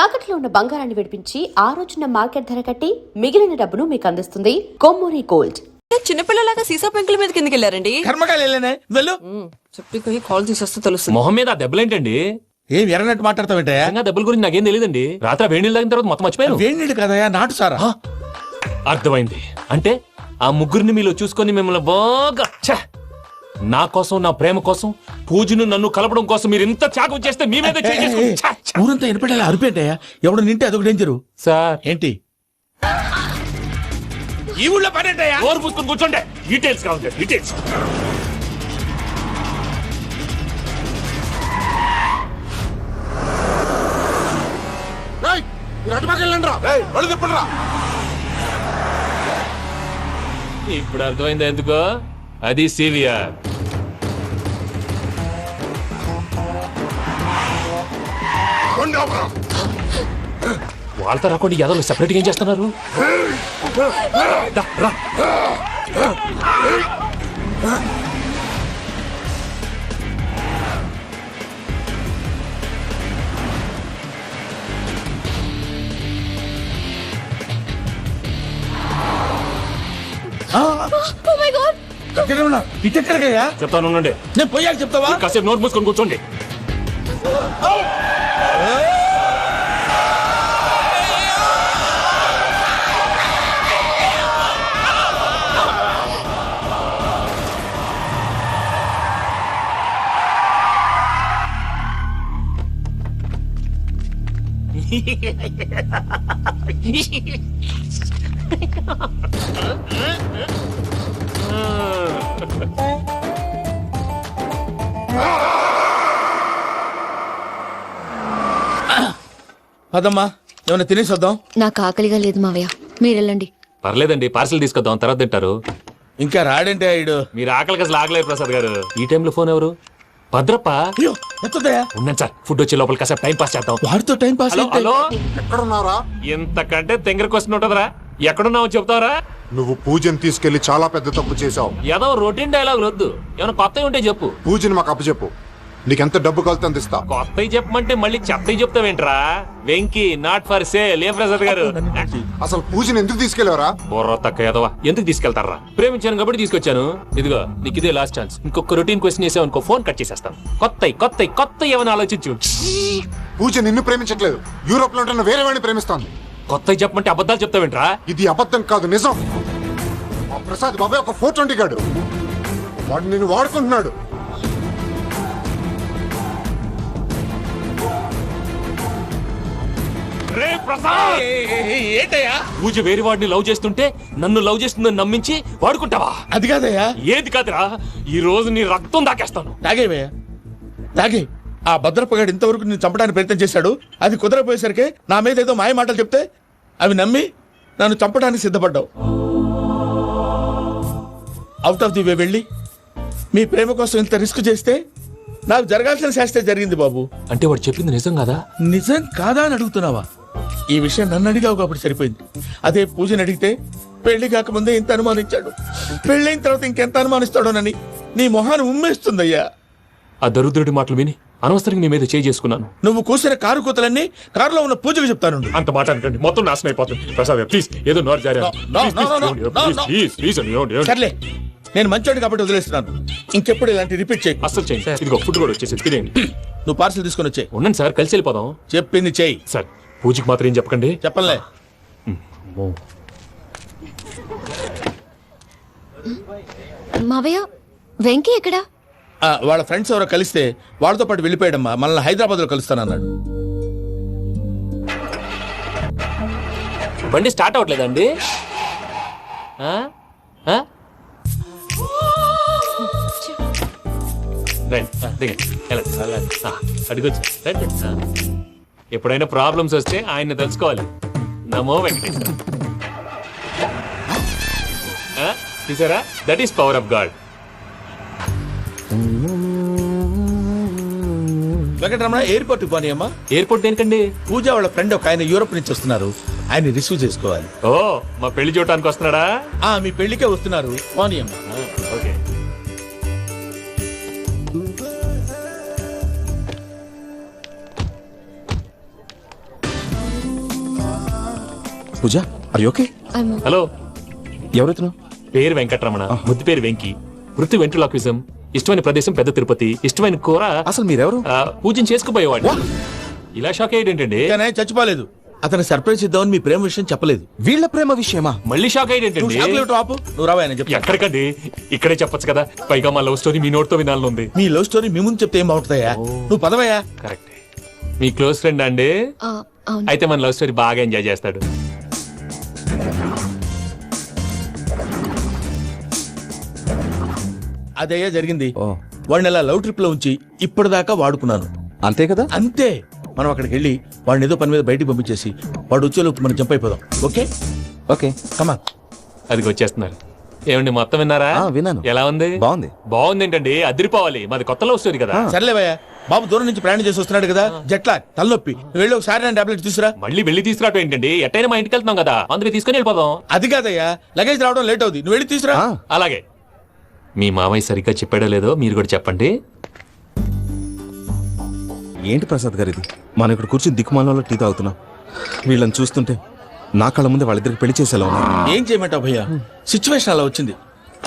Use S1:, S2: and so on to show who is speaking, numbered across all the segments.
S1: తాకట్లో ఉన్న బంగారాన్ని విడిపించి ఆ రోజున మార్కెట్ ధర కట్టి మిగిలిన డబ్బును మీకు అందిస్తుంది కొమ్మూరి గోల్డ్.
S2: చిన్నపిల్లలాగా సీసా పెంకుల మీద కిందకి వెళ్ళారండి. చెప్పి కాల్ తీసేస్తే తెలుస్తుంది.
S3: మొహం మీద దెబ్బలేంటండి?
S4: ఏం ఎర్రనట్టు మాట్లాడతావేంటయ్యా?
S3: దెబ్బల గురించి నాకేం తెలియదండి. రాత్రి వేడి నీళ్ళు తాగిన తర్వాత మొత్తం మర్చిపోయాను.
S4: వేడి నీళ్ళు కదయా, నాటు సారా.
S3: అర్థమైంది. అంటే ఆ ముగ్గురిని మీలో చూసుకొని మిమ్మల్ని బాగా నా కోసం, నా ప్రేమ కోసం, పూజను నన్ను కలపడం కోసం మీరు ఇంత త్యాగం చేస్తే మీ మీద
S4: ఊరంతా ఎనపడేలా అరిపేంటయ్యా. ఎవడు నింటే అదొక డేంజరు.
S3: సార్
S4: ఏంటి ఈ ఊళ్ళో పనేంటయ్యా?
S3: ఓరు పుస్తకం కూర్చోండి. డీటెయిల్స్ కావాలి, డీటెయిల్స్. ఇప్పుడు అర్థమైంది ఎందుకో. అది సివిఆర్. వాళ్ళతో రాకుండా యాదవ్ సెపరేట్గా ఏం చేస్తున్నారు? రా.
S4: ఇటెక్కడికయ్యా?
S3: చెప్తాను ఉండండి.
S4: నేను పోయాక చెప్తావా?
S3: కాసేపు నోట్ మూసుకొని కూర్చోండి.
S4: పదమ్మా, ఏమైనా తినేసి వద్దాం.
S5: నాకు ఆకలిగా లేదు మావయ్య, మీరెళ్ళండి.
S3: పర్లేదండి, పార్సిల్ తీసుకొద్దాం, తర్వాత తింటారు.
S4: ఇంకా రాడంటే ఇడు.
S3: మీరు ఆకలికి అసలు ఆగలేదు ప్రసాద్ గారు. ఈ టైంలో ఫోన్ ఎవరు? భద్రప్ప.
S4: అయ్యో ఎత్తదయ్యా.
S3: ఉన్నాను సార్, ఫుడ్ వచ్చే లోపల కాసేపు టైం పాస్ చేద్దాం.
S4: వాడితో టైం పాస్.
S3: హలో,
S6: ఎక్కడున్నారా?
S3: ఇంతకంటే తెంగర క్వశ్చన్ ఉంటుందిరా. ఎక్కడున్నావు చెప్తావరా?
S6: నువ్వు పూజని తీసుకెళ్లి చాలా పెద్ద తప్పు చేశావు.
S3: ఏదో రొటీన్ డైలాగ్ వద్దు, ఏమైనా కొత్తవి ఉంటే చెప్పు.
S6: పూజని మాకు అప్పచెప్పు, నీకెంత డబ్బు కలితే అందిస్తా.
S3: కొత్తవి చెప్పమంటే మళ్ళీ చెత్తవి చెప్తావేంట్రా? Venky not for sale. ఏం ప్రసాద్ గారు?
S6: అసలు పూజని ఎందుకు తీసుకెళ్లేవరా?
S3: బుర్ర తక్క ఏదవా, ఎందుకు తీసుకెళ్తారా? ప్రేమించాను కాబట్టి తీసుకొచ్చాను. ఇదిగో నీకు ఇదే లాస్ట్ ఛాన్స్. ఇంకొక రొటీన్ క్వశ్చన్ చేసావు అనుకో, ఫోన్ కట్ చేసేస్తాను. కొత్త ఏమైనా ఆలోచించు.
S6: పూజ నిన్ను ప్రేమించట్లేదు, యూరోప్ లో ఉంటున్న వేరే వాడిని ప్రేమిస్తోంది.
S3: కొత్తవి చెప్పమంటే అబద్ధాలు చెప్తావేంట్రా?
S6: ఇది అబద్ధం కాదు, నిజం. మా ప్రసాద్ బాబాయ్ ఒక 420 గాడు, వాడు నిన్ను వాడుకుంటున్నాడు.
S4: ఏంటయ్యా?
S3: పూజ వేరే వాడిని లవ్ చేస్తుంటే నన్ను లవ్ చేస్తుందని నమ్మించి వాడుకుంటావా?
S4: అది కాదయ్యా.
S3: ఏది కాదురా, ఈ రోజు నీ రక్తం దాకేస్తాను.
S4: తాగేవయ్యా, తాగే. ఆ భద్రపగాడు ఇంతవరకు నేను చంపడానికి ప్రయత్నం చేశాడు. అది కుదరపోయేసరికి నా మీద ఏదో మాయ మాటలు చెప్తే అవి నమ్మి నన్ను చంపడానికి సిద్ధపడ్డావు. అవుట్ ఆఫ్ ది వే వెళ్ళి మీ ప్రేమ కోసం ఇంత రిస్క్ చేస్తే నాకు జరగాల్సిన శాస్త్రే జరిగింది బాబు.
S3: అంటే వాడు చెప్పింది నిజం కాదా?
S4: నిజం కాదా అని అడుగుతున్నావా? ఈ విషయం నన్ను అడిగావు కాబట్టి సరిపోయింది. అదే పూజని అడిగితే పెళ్లి కాకముందే ఇంత అనుమానించాడు, పెళ్ళైన తర్వాత ఇంకెంత అనుమానిస్తాడోనని నీ మొహాన్ని ఉమ్మేస్తుందయ్యా.
S3: ఆ దరిద్రుడి మాటలు విని అనవసరంగా నీ మీద చేయి చేసుకున్నాను.
S4: నువ్వు కూసిన కారు కూతలన్నీ కారులో ఉన్న పూజకు చెప్తాను.
S3: అంత మాట అనకండి, మొత్తం నాశనం అయిపోతుంది. ప్రసాద్ ప్లీజ్, ఏదో నోరు జారీ.
S4: సర్లే, నేను మంచోడు కాబట్టి వదిలేస్తున్నాను. ఇంకెప్పుడు ఇలాంటి రిపీట్ చేయి.
S3: అస్సలు చేయండి. ఇదిగో ఫుడ్ కూడా వచ్చేసి తినేయండి.
S4: నువ్వు పార్సల్ తీసుకొని వచ్చే.
S3: ఉండండి సార్, కలిసి వెళ్ళిపోదాం.
S4: చెప్పింది చెయ్యి
S3: సార్. పూజకి మాత్రం ఏం చెప్పకండి.
S4: చెప్పలే.
S5: మావయ్య, వెంకీ ఎక్కడా?
S4: వాళ్ళ ఫ్రెండ్స్ ఎవరో కలిస్తే వాళ్ళతో పాటు వెళ్ళిపోయాడమ్మా. మనల్ని హైదరాబాద్ లో కలుస్తానన్నాడు.
S3: బండి స్టార్ట్ అవ్వట్లేదండి. అడిగొచ్చు. ఎప్పుడైనా ప్రాబ్లమ్స్ వస్తే ఆయన్ని తెలుసుకోవాలి. నమో వెంకటేశ్వర. చూసారా, that is power of God.
S4: Venkataramana, airport పోనీ అమ్మా.
S3: ఎయిర్పోర్ట్ దేనికండి?
S4: పూజ వాళ్ళ ఫ్రెండ్ ఒక ఆయన యూరోప్ నుంచి వస్తున్నారు, ఆయన రిసీవ్ చేసుకోవాలి.
S3: ఓ, మా పెళ్లి చూడటానికి వస్తున్నాడా?
S4: మీ పెళ్లికే వస్తున్నారు, పోనీ అమ్మా.
S3: ఓకే.
S7: పూజ అరే ఓకే
S3: హలో,
S7: ఎవరైతున్నావు?
S3: పేరు వెంకటరమణ, ముద్దు పేరు వెంకి, వృత్తి వెంట్రులాక్విజం, ఇష్టమైన ప్రదేశం పెద్ద తిరుపతి, ఇష్టమైన కూర
S7: అసలు మీరెవరు?
S3: పూజను చేసుకుపోయేవాడు. ఇలా షాక్ అయ్యేటండి.
S4: కానీ ఆయన చచ్చిపోలేదు. అతను సర్ప్రైజ్ ఇద్దామని మీ ప్రేమ విషయం చెప్పలేదు.
S7: వీళ్ళ ప్రేమ విషయమా?
S3: మళ్ళీ షాక్
S4: నువ్వు
S3: అయ్యేటండి.
S4: షాక్ లేవు ఆపు. నువ్వు రావా ఆయన చెప్పు.
S3: ఎక్కడికండి, ఇక్కడే చెప్పొచ్చు కదా. పైగా మా లవ్ స్టోరీ మీ నోటితో వినాలనుంది.
S4: మీ లవ్ స్టోరీ మీ ముందు చెప్తే ఏం బాగుంటుందయ్యా? నువ్వు పదవయ్యా.
S3: కరెక్ట్. మీ క్లోజ్ ఫ్రెండ్ అండి?
S5: అవును.
S3: అయితే మన లవ్ స్టోరీ బాగా ఎంజాయ్ చేస్తాడు.
S4: అదయ్యా జరిగింది.
S7: ఓ.
S4: వాడిని అలా లవ్ ట్రిప్ లో ఉంచి ఇప్పటిదాకా వాడుకున్నాను.
S7: అంతే కదా?
S4: అంతే. మనం అక్కడికి వెళ్ళి వాడిని ఏదో పని మీద బయటికి పంపించేసి వాడు వచ్చేలోపు మనం జంప్ అయిపోదాం. ఓకే
S7: ఓకే
S4: కమా.
S3: అది వచ్చేస్తున్నారు. ఏమండి మొత్తం విన్నారా?
S7: విన్నాను.
S3: ఎలా ఉంది?
S7: బాగుంది.
S3: బాగుంది ఏంటండి, అదిరిపోవాలి. మాది కొత్త లవ్ స్టోరీ కదా.
S4: సర్లేవయ్యా, బాబు దూరం నుంచి ప్రయాణం చేసి వస్తున్నాడు కదా, జట్లా తలనొప్పి. నువ్వు వెళ్ళి ఒకసారి నా టాబ్లెట్ తీసుకురా.
S3: మళ్ళీ వెళ్ళి తీసుకురావటం ఏంటండి? ఎట్టైనా మా ఇంటికి వెళ్తున్నాం కదా, అందుకే తీసుకుని వెళ్ళిపోదాం.
S4: అది కాదయ్యా, లగేజ్ రావడం లేట్ అవుతుంది. నువ్వు వెళ్ళి తీసుకురా.
S3: అలాగే. మీ మామయ్య సరిగ్గా చెప్పాడో లేదో మీరు కూడా చెప్పండి.
S7: ఏంటి ప్రసాద్ గారు ఇది? మనం ఇక్కడ కూర్చుని దిక్కుమాలలో టీ తాగుతున్నాం. వీళ్ళని చూస్తుంటే నా కళ్ళ ముందే వాళ్ళిద్దరికి పెళ్లి చేసేలా ఉన్నారు.
S4: ఏం చేయమంటావు భయ్యా, సిచ్యువేషన్ అలా వచ్చింది.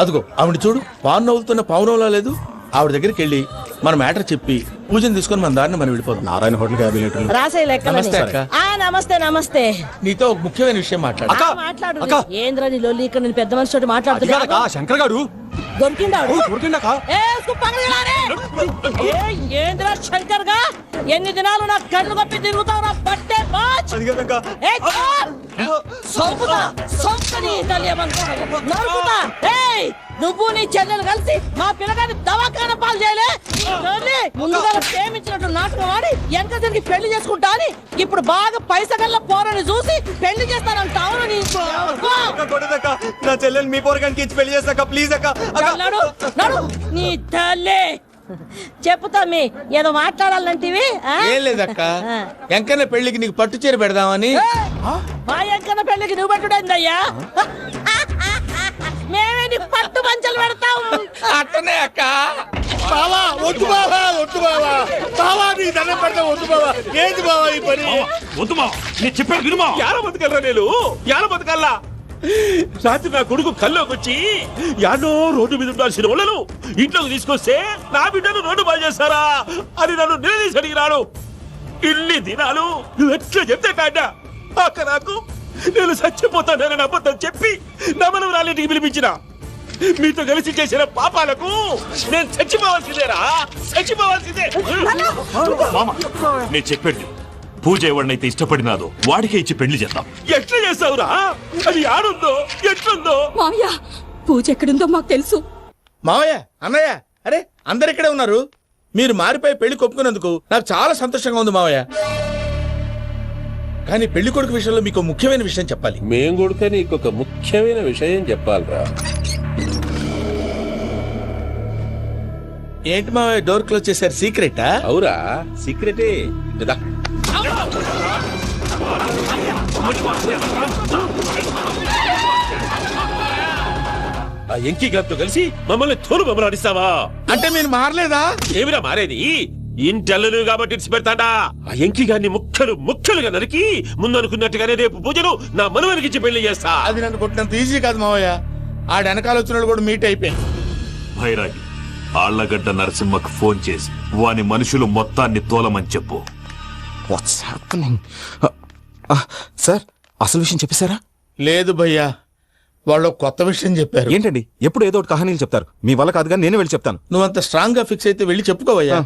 S4: అదిగో ఆవిడ చూడు, పావు నవ్వుతున్న పావునంలా లేదు. ఆవిడ దగ్గరికి వెళ్ళి మన మ్యాటర్ చెప్పి పూజను తీసుకొని మన దారిని మనం వెళ్ళిపోతాం.
S7: Narayana hotel cabinet.
S8: రాసే లెక్కలని.
S4: నమస్తే అక్క.
S8: నమస్తే నమస్తే.
S4: నీతో ఒక ముఖ్యమైన విషయం మాట్లాడు.
S8: మాట్లాడు. ఏంద్రా నీ లొల్లి? ఇక్కడ నేను పెద్ద మనిషి తోటి మాట్లాడుతున్నా.
S7: శంకర్ గారు
S8: దొరికిందాడు. ఏంద్రా శంకర్ గా ఎన్ని దినాలు నా కళ్ళు కప్పి తిరుగుతావు నా బట్టే బాచ్. నువ్వు నీ చెల్లెలు కలిసి మా పిల్లగాని దవాఖాన పాలు చేయలే. ముందుగా ప్రేమించినట్టు నాటకం ఆడి ఎంత తిరిగి పెళ్లి చేసుకుంటా అని ఇప్పుడు బాగా పైసగల్ల పోరని చూసి పెళ్లి చేస్తానంటావు.
S7: నా చెల్లెలు మీ పోరగానికి ఇచ్చి పెళ్లి చేస్తాక ప్లీజ్ అక్క.
S8: నీ తల్లి చెప్పుతా మీ ఏదో మాట్లాడాలంటివి.
S4: ఏం లేదక్క, ఎంకన్న పెళ్లికి నీకు పట్టు చీర పెడదామని.
S8: మా ఎంకన్న పెళ్లికి నువ్వు పెట్టుడైందయ్యా? మేమే నీకు పట్టు పంచలు పెడతాం.
S4: అట్టనే అక్క. బావా వద్దు బావా, వద్దు బావా, బావా నీ దండం పెడతా వద్దు బావా. ఏంటి బావా ఈ పని?
S3: వద్దు మా, నేను చెప్పాను వినుమా. ఎలా బతకల్రా నేను? ఎలా బతకల్లా? రాత్రి నా కొడుకు కల్లోకి వచ్చి యాడో రోడ్డు మీద ఉండాల్సిన వాళ్ళను ఇంట్లోకి తీసుకొస్తే నా బిడ్డను రోడ్డు బాగా చేస్తారా అని నన్ను నిలదీసి అడిగినాడు. ఇన్ని దినాలు నువ్వు ఎట్లా చెప్తే కాడ అక్క నాకు నేను చచ్చిపోతానని అబద్ధం చెప్పి నా మనవరాలింటికి పిలిపించిన. మీతో కలిసి చేసిన పాపాలకు నేను చచ్చిపోవాల్సిందేరా, చచ్చిపోవాల్సిందే. మామ, నేను చెప్పాడు పూజ ఎవరినైతే ఇష్టపడినాదో వాడికే ఇచ్చి పెళ్లి చేద్దాం. ఎట్లా చేస్తావురా? అది ఆడుందో ఎట్లుందో.
S2: మావయ్య, పూజ ఎక్కడుందో మాకు తెలుసు.
S4: మావయ్య, అన్నయ్య, అరే అందరు ఇక్కడే ఉన్నారు. మీరు మారిపోయి పెళ్లి కొప్పుకున్నందుకు నాకు చాలా సంతోషంగా ఉంది మావయ్య. కానీ పెళ్లి కొడుకు విషయంలో మీకు ముఖ్యమైన విషయం చెప్పాలి.
S9: మేం కొడుక నీకు ఒక ముఖ్యమైన విషయం చెప్పాలిరా.
S4: ఏంటి మావయ్య డోర్ క్లోజ్ చేశారు? సీక్రెటా?
S9: అవురా, సీక్రెటే కదా.
S3: ఆ ఎంకీ గారితో కలిసి మమ్మల్ని తోలు బొమ్మలాడిస్తావా?
S4: అంటే మీరు మారలేదా?
S3: ఏమిరా మారేది? ఇంటల్లు కాబట్టి ఇడిచి పెడతాడా? ఆ ఎంకీ గారిని ముక్కలుగా నరికి ముందు అనుకున్నట్టుగానే రేపు పూజను నా మనవనికి ఇచ్చి పెళ్లి చేస్తా.
S4: అది నన్ను కొట్టినంత ఈజీ కాదు మావయ్య. ఆ వెనకాల వచ్చిన కూడా మీట్ అయిపోయింది.
S10: భైరాగి ఆళ్లగడ్డ నరసింహకు ఫోన్ చేసి వాని మనుషులు మొత్తాన్ని తోలమని చెప్పు.
S7: What's happening? సార్ అసలు విషయం చెప్పేశారా?
S4: లేదు భయ్యా, వాళ్ళు కొత్త విషయం చెప్పారు.
S7: ఏంటండి ఎప్పుడు ఏదో ఒకటి కహానీలు చెప్తారు? మీ వల్ల కాదు కానీ నేనే వెళ్ళి చెప్తాను.
S4: నువ్వంత స్ట్రాంగ్ గా ఫిక్స్ అయితే వెళ్ళి చెప్పుకోవయ్యా.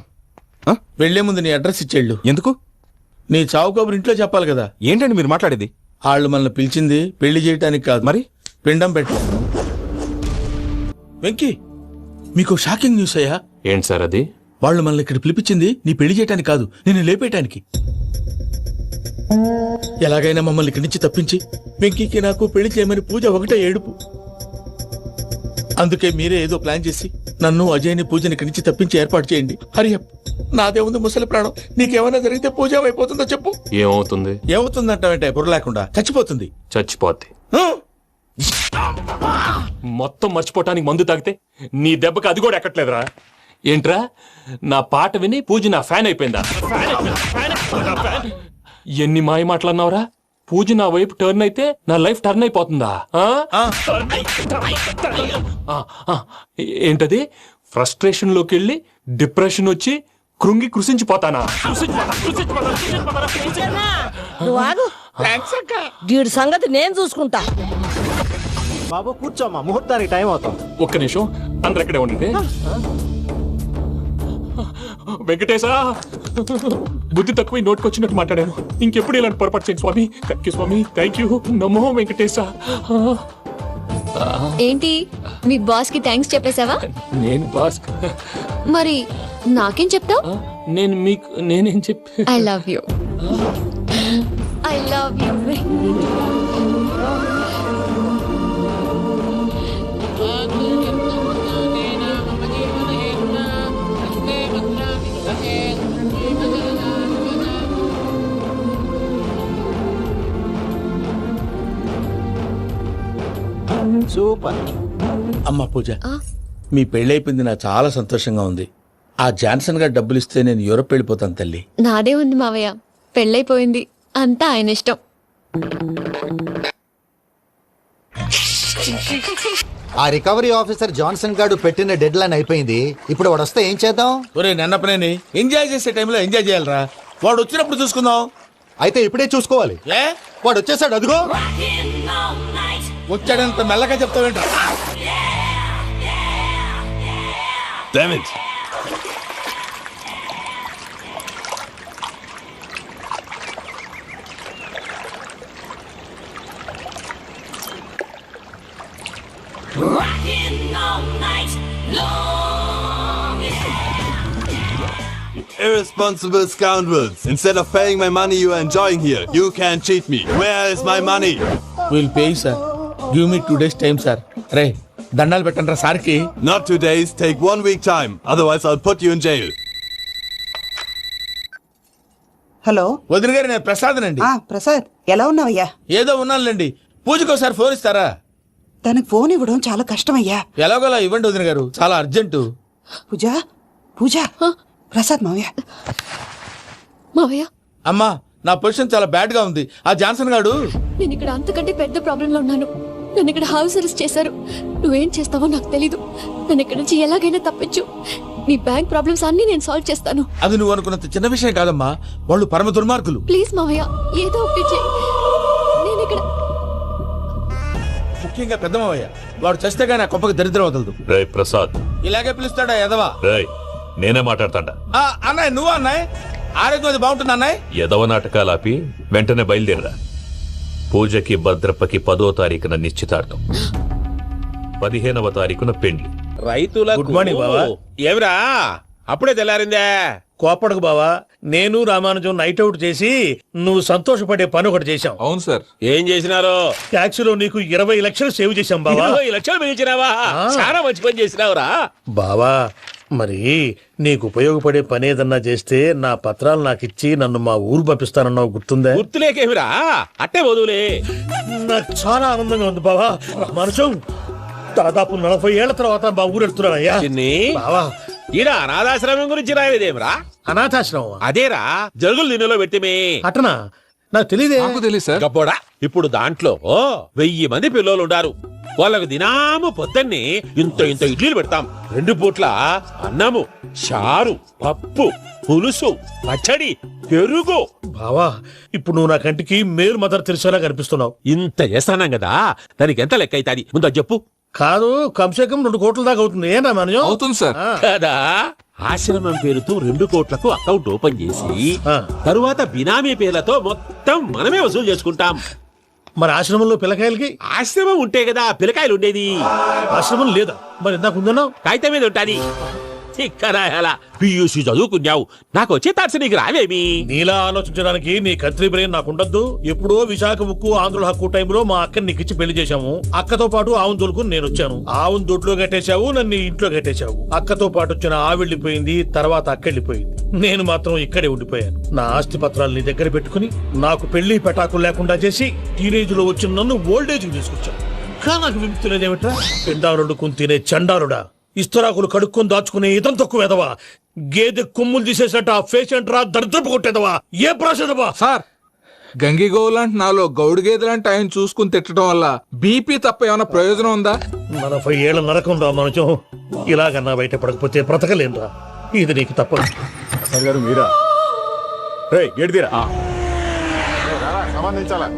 S4: వెళ్లే ముందు నీ అడ్రస్ ఇచ్చేళ్ళు.
S7: ఎందుకు?
S4: నీ చావు కబురు ఇంట్లో చెప్పాలి కదా.
S7: ఏంటండి మీరు మాట్లాడేది?
S4: వాళ్ళు మనల్ని పిలిచింది పెళ్లి చేయటానికి కాదు,
S7: మరి
S4: పిండం పెట్ట. వెంకీ, మీకు షాకింగ్ న్యూస్ అయ్యా.
S3: ఏంటి సార్ అది?
S4: వాళ్ళు మనల్ని ఇక్కడ పిలిపించింది నీ పెళ్లి చేయటానికి కాదు, నేను లేపేయటానికి. ఎలాగైనా మమ్మల్ని ఇక్కడి నుంచి తప్పించి వెంకీకి నాకు పెళ్లి చేయమని పూజ ఒకటే ఏడుపు. అందుకే మీరే ఏదో ప్లాన్ చేసి నన్ను అజయ్ని పూజని ఇక్కడి నుంచి తప్పించి ఏర్పాటు చేయండి. హరియప్, నాదే ఉంది ముసలి ప్రాణం. నీకేమైనా జరిగితే పూజ అయిపోతుందో చెప్పు.
S3: ఏమవుతుంది?
S4: ఏమవుతుందంటే బుర్ర లేకుండా చచ్చిపోతుంది.
S3: చచ్చిపోద్ది. మొత్తం మర్చిపోవటానికి మందు తాగితే నీ దెబ్బకి అది కూడా ఎక్కట్లేదురా. ఏంట్రా, నా పాట విని పూజ నా ఫ్యాన్ అయిపోయిందా? ఎన్ని మాయ మాటలన్నావురా? పూజ నా వైపు టర్న్ అయితే నా లైఫ్ టర్న్ అయిపోతుందా? ఏంటది? ఫ్రస్ట్రేషన్ లోకి వెళ్ళి డిప్రెషన్ వచ్చి కృంగి కృషించిపోతానా?
S8: నువ్వు ఆగు. వీడి సంగతి నేను చూసుకుంటా.
S11: బాబు కూర్చోమ్మా, ముహూర్తానికి టైం అవుతుంది.
S3: ఒక్క నిమిషం, అందరు ఎక్కడే ఉండండి. వెంకటేశా, బుద్ధి తక్కువ నోటికి వచ్చినట్టు మాట్లాడాను. ఇంకెప్పుడు ఇలాంటి పొరపాటు చేయండి స్వామి. థ్యాంక్ యూ స్వామి, థ్యాంక్ యూ. నమో వెంకటేశా.
S5: ఏంటి మీ బాస్ కి థ్యాంక్స్ చెప్పేశావా?
S3: నేను బాస్
S5: మరి నాకేం చెప్తావు?
S3: నేనేం చెప్పి
S5: I love you. I love you.
S11: Super.
S4: అమ్మ పూజ, మీ పెళ్ళైపోయింది, నాకు చాలా సంతోషంగా ఉంది. ఆ జాన్సన్ గారు డబ్బులు ఇస్తే నేను యూరోప్ వెళ్ళిపోతాను తల్లి.
S5: నాదే ఉంది మావయ్య, పెళ్ళైపోయింది, అంతా ఆయన ఇష్టం.
S11: ఆ రికవరీ ఆఫీసర్ జాన్సన్ గారు పెట్టిన డెడ్ లైన్ అయిపోయింది. ఇప్పుడు వాడు వస్తే ఏం చేద్దాం?
S4: ఒరే నన్నపనేని, ఎంజాయ్ చేసే టైంలో ఎంజాయ్ చేయాలరా. వాడు వచ్చినప్పుడు చూసుకుందాం.
S11: అయితే ఇప్పుడే చూసుకోవాలి.
S4: ఏ
S11: వాడు వచ్చేసాడు, అదిగో.
S4: వచ్చాడంత మెల్లగా చెప్తావేంట?
S10: Damn it.
S12: Irresponsible scoundrels. Instead of paying my money you are enjoying here, you can't cheat me. Where is my money?
S4: We'll pay, sir. Give me 2 days time, sir. రే దండాలు పెట్టండి రా సార్కి.
S12: Not 2 days, take 1 week time. Otherwise I'll put you in jail.
S8: Hello
S4: వదిన గారు, నేను ప్రసాదనండి.
S8: ప్రసాద్, ఎలా ఉన్నావయ్యా?
S4: ఏదో ఉన్నానులేండి. పూజకి ఒకసారి ఫోన్ ఇస్తారా?
S8: తనకు ఫోన్ ఇవ్వడం చాలా కష్టమయ్యా.
S4: ఎలాగోలా ఇవ్వండి వదిన గారు, చాలా అర్జెంటు.
S8: పూజ పూజ, ప్రసాద్ మావయ్య.
S5: మావయ్య,
S4: అమ్మా, నా పొజిషన్ చాలా బ్యాడ్ గా ఉంది. ఆ జాన్సన్ గాడు.
S5: నేను ఇక్కడ అంతకంటే పెద్ద ప్రాబ్లం లో ఉన్నాను. నన్ను ఇక్కడ హౌస్ అరెస్ట్ చేశారు. నువ్వేం చేస్తావో నాకు తెలీదు. నన్ను ఇక్కడ నుంచి ఎలాగైనా తప్పించు. నీ బ్యాంక్ ప్రాబ్లమ్స్ అన్ని నేను సాల్వ్ చేస్తాను.
S4: అది నువ్వు అనుకున్నంత చిన్న విషయం కాదమ్మా. వాళ్ళు పరమ దుర్మార్గులు.
S5: ప్లీజ్ మావయ్య, ఏదో ఒకటి చెయ్యి. నేను ఇక్కడ
S4: ముఖ్యంగా పెద్దమావయ్య, వాడు చస్తే గానీ ఆ కొంపకి దరిద్రం వదలదు.
S10: రే ప్రసాద్,
S4: ఇలాగే పిలుస్తాడా ఎదవా?
S10: రేయ్ నేనే మాట్లాడతాడా?
S4: అన్నయ్య, నువ్వు అన్నయ్య. ఆరోగ్యం అది బాగుంటుంది అన్నయ్య.
S10: ఎదవ నాటకాలు ఆపి వెంటనే బయలుదేరరా. పూజకి భద్రప్పకి 10వ తారీఖున నిశ్చితార్థం, 15వ తారీఖున పెండ్లి.
S3: రైతులకు
S4: గుడ్ మార్నింగ్ బావా.
S3: ఏమిరా అప్పుడే తెల్లారిందే?
S4: కోపడకు బావా, నేను రామానుజం నైట్ అవుట్ చేసి నువ్వు సంతోషపడే పని ఒకటి చేశాం.
S7: అవును సార్.
S3: ఏం చేసినారు?
S4: ట్యాక్సీలో నీకు 20 లక్షలు సేవ్ చేశాం బావా.
S3: 20 లక్షలు మిగిల్చినావా? చాలా మంచి పని చేసినావురా
S4: బావా. మరి నీకు ఉపయోగపడే పని ఏదన్నా చేస్తే నా పత్రాలు నాకిచ్చి నన్ను మా ఊరు పంపిస్తానన్నావు, గుర్తుందా?
S3: గుర్తులేకేమిరా, అట్టే వదులే.
S4: నాకు చాలా ఆనందంగా ఉంది బావా. రామానుజం, దాదాపు 40 ఏళ్ల తర్వాత మా ఊరు వెళ్తున్నానయ్యా.
S3: చిన్ని
S4: బావా,
S3: ఈడ అనాథాశ్రమం గురించి రాయలేదేమిరా?
S4: అనాథాశ్రమం
S3: అదేరా, జరుగులు దీనిలో పెట్టిమే.
S4: అటనా? నాకు తెలియదే.
S7: నాకు తెలియదు సార్.
S3: గబ్బోడా, ఇప్పుడు దాంట్లో 1000 మంది పిల్లలు ఉండారు. వాళ్ళకు దినాము పొద్దున్నే ఇంత ఇంత ఇడ్లీలు పెడతాం. 2 పూట్ల అన్నము, చారు, పప్పు, పులుసు, పచ్చడి, పెరుగు.
S4: బావా, ఇప్పుడు నువ్వు నా కంటికి మేరు మదర్ తెరిసేలా కనిపిస్తున్నావు.
S3: ఇంత చేస్తానం కదా, దానికి ఎంత లెక్క అవుతుంది ముందు అది చెప్పు.
S4: కాదు, కంసేకం 2 కోట్ల దాకా అవుతుంది. ఏం రామానుజం?
S7: అవుతుంది సార్.
S3: కదా, ఆశ్రమం పేరుతో 2 కోట్లకు అకౌంట్ ఓపెన్ చేసి తరువాత బినామీ పేర్లతో మొత్తం మనమే వసూలు చేసుకుంటాం.
S4: మరి ఆశ్రమంలో పిల్లకాయలకి?
S3: ఆశ్రమం ఉంటే కదా పిల్లకాయలు ఉండేది.
S4: ఆశ్రమం లేదా? మరి ఇందాక ఉందన్నావు.
S3: కాగితం మీద ఉంటాది. చిక్కరాయాల పియూసీ చదువుకున్నావు, నాకు వచ్చే తాట్స్ నీకు రావేమి?
S4: నీలా ఆలోచించడానికి నీ కత్రి బ్రెయిన్ నాకు ఉండద్దు. ఎప్పుడో విశాఖ ముక్కు ఆంధ్రుల హక్కు టైంలో మా అక్కని నీకిచ్చి పెళ్లి చేశాము. అక్కతో పాటు ఆవును తోలుకుని నేను వచ్చాను. ఆవును దొడ్లో కట్టేశావు, నన్ను ఇంట్లో కట్టేశావు. అక్కతో పాటు వచ్చిన ఆవిళ్ళిపోయింది, తర్వాత అక్కెళ్ళిపోయింది. నేను మాత్రం ఇక్కడే ఉండిపోయాను. నా ఆస్తి పత్రాలు నీ దగ్గర పెట్టుకుని నాకు పెళ్లి పెటాకులు లేకుండా చేసి టీనేజ్ లో వచ్చిన నన్ను ఓల్డేజ్ తీసుకొచ్చాను. కానీ నాకు విముక్తి లేదేమిట్రా? పిండారుడు తినే చండారుడా, ఇస్తరాకులు కడుక్కొని దాచుకునే ఇతం తక్కువ ఎదవా, గేదె కొమ్ములు తీసేసట ఆ పేషెంట్ రా దరిద్రపు కొట్టేదవా, ఏ ప్రాసెదవా?
S7: సార్,
S13: గంగిగోవు లాంటి నాలో గౌడు గేదె లాంటి ఆయన చూసుకుని తిట్టడం వల్ల బీపీ తప్ప ఏమైనా ప్రయోజనం ఉందా?
S3: 40 ఏళ్ళ నరకం రా మనుషం. ఇలాగన్నా బయట పడకపోతే బ్రతకలేనురా. ఇది నీకు తప్పదు.
S6: గారు మీరా? గేట్ తీరా. సంబంధించాలా?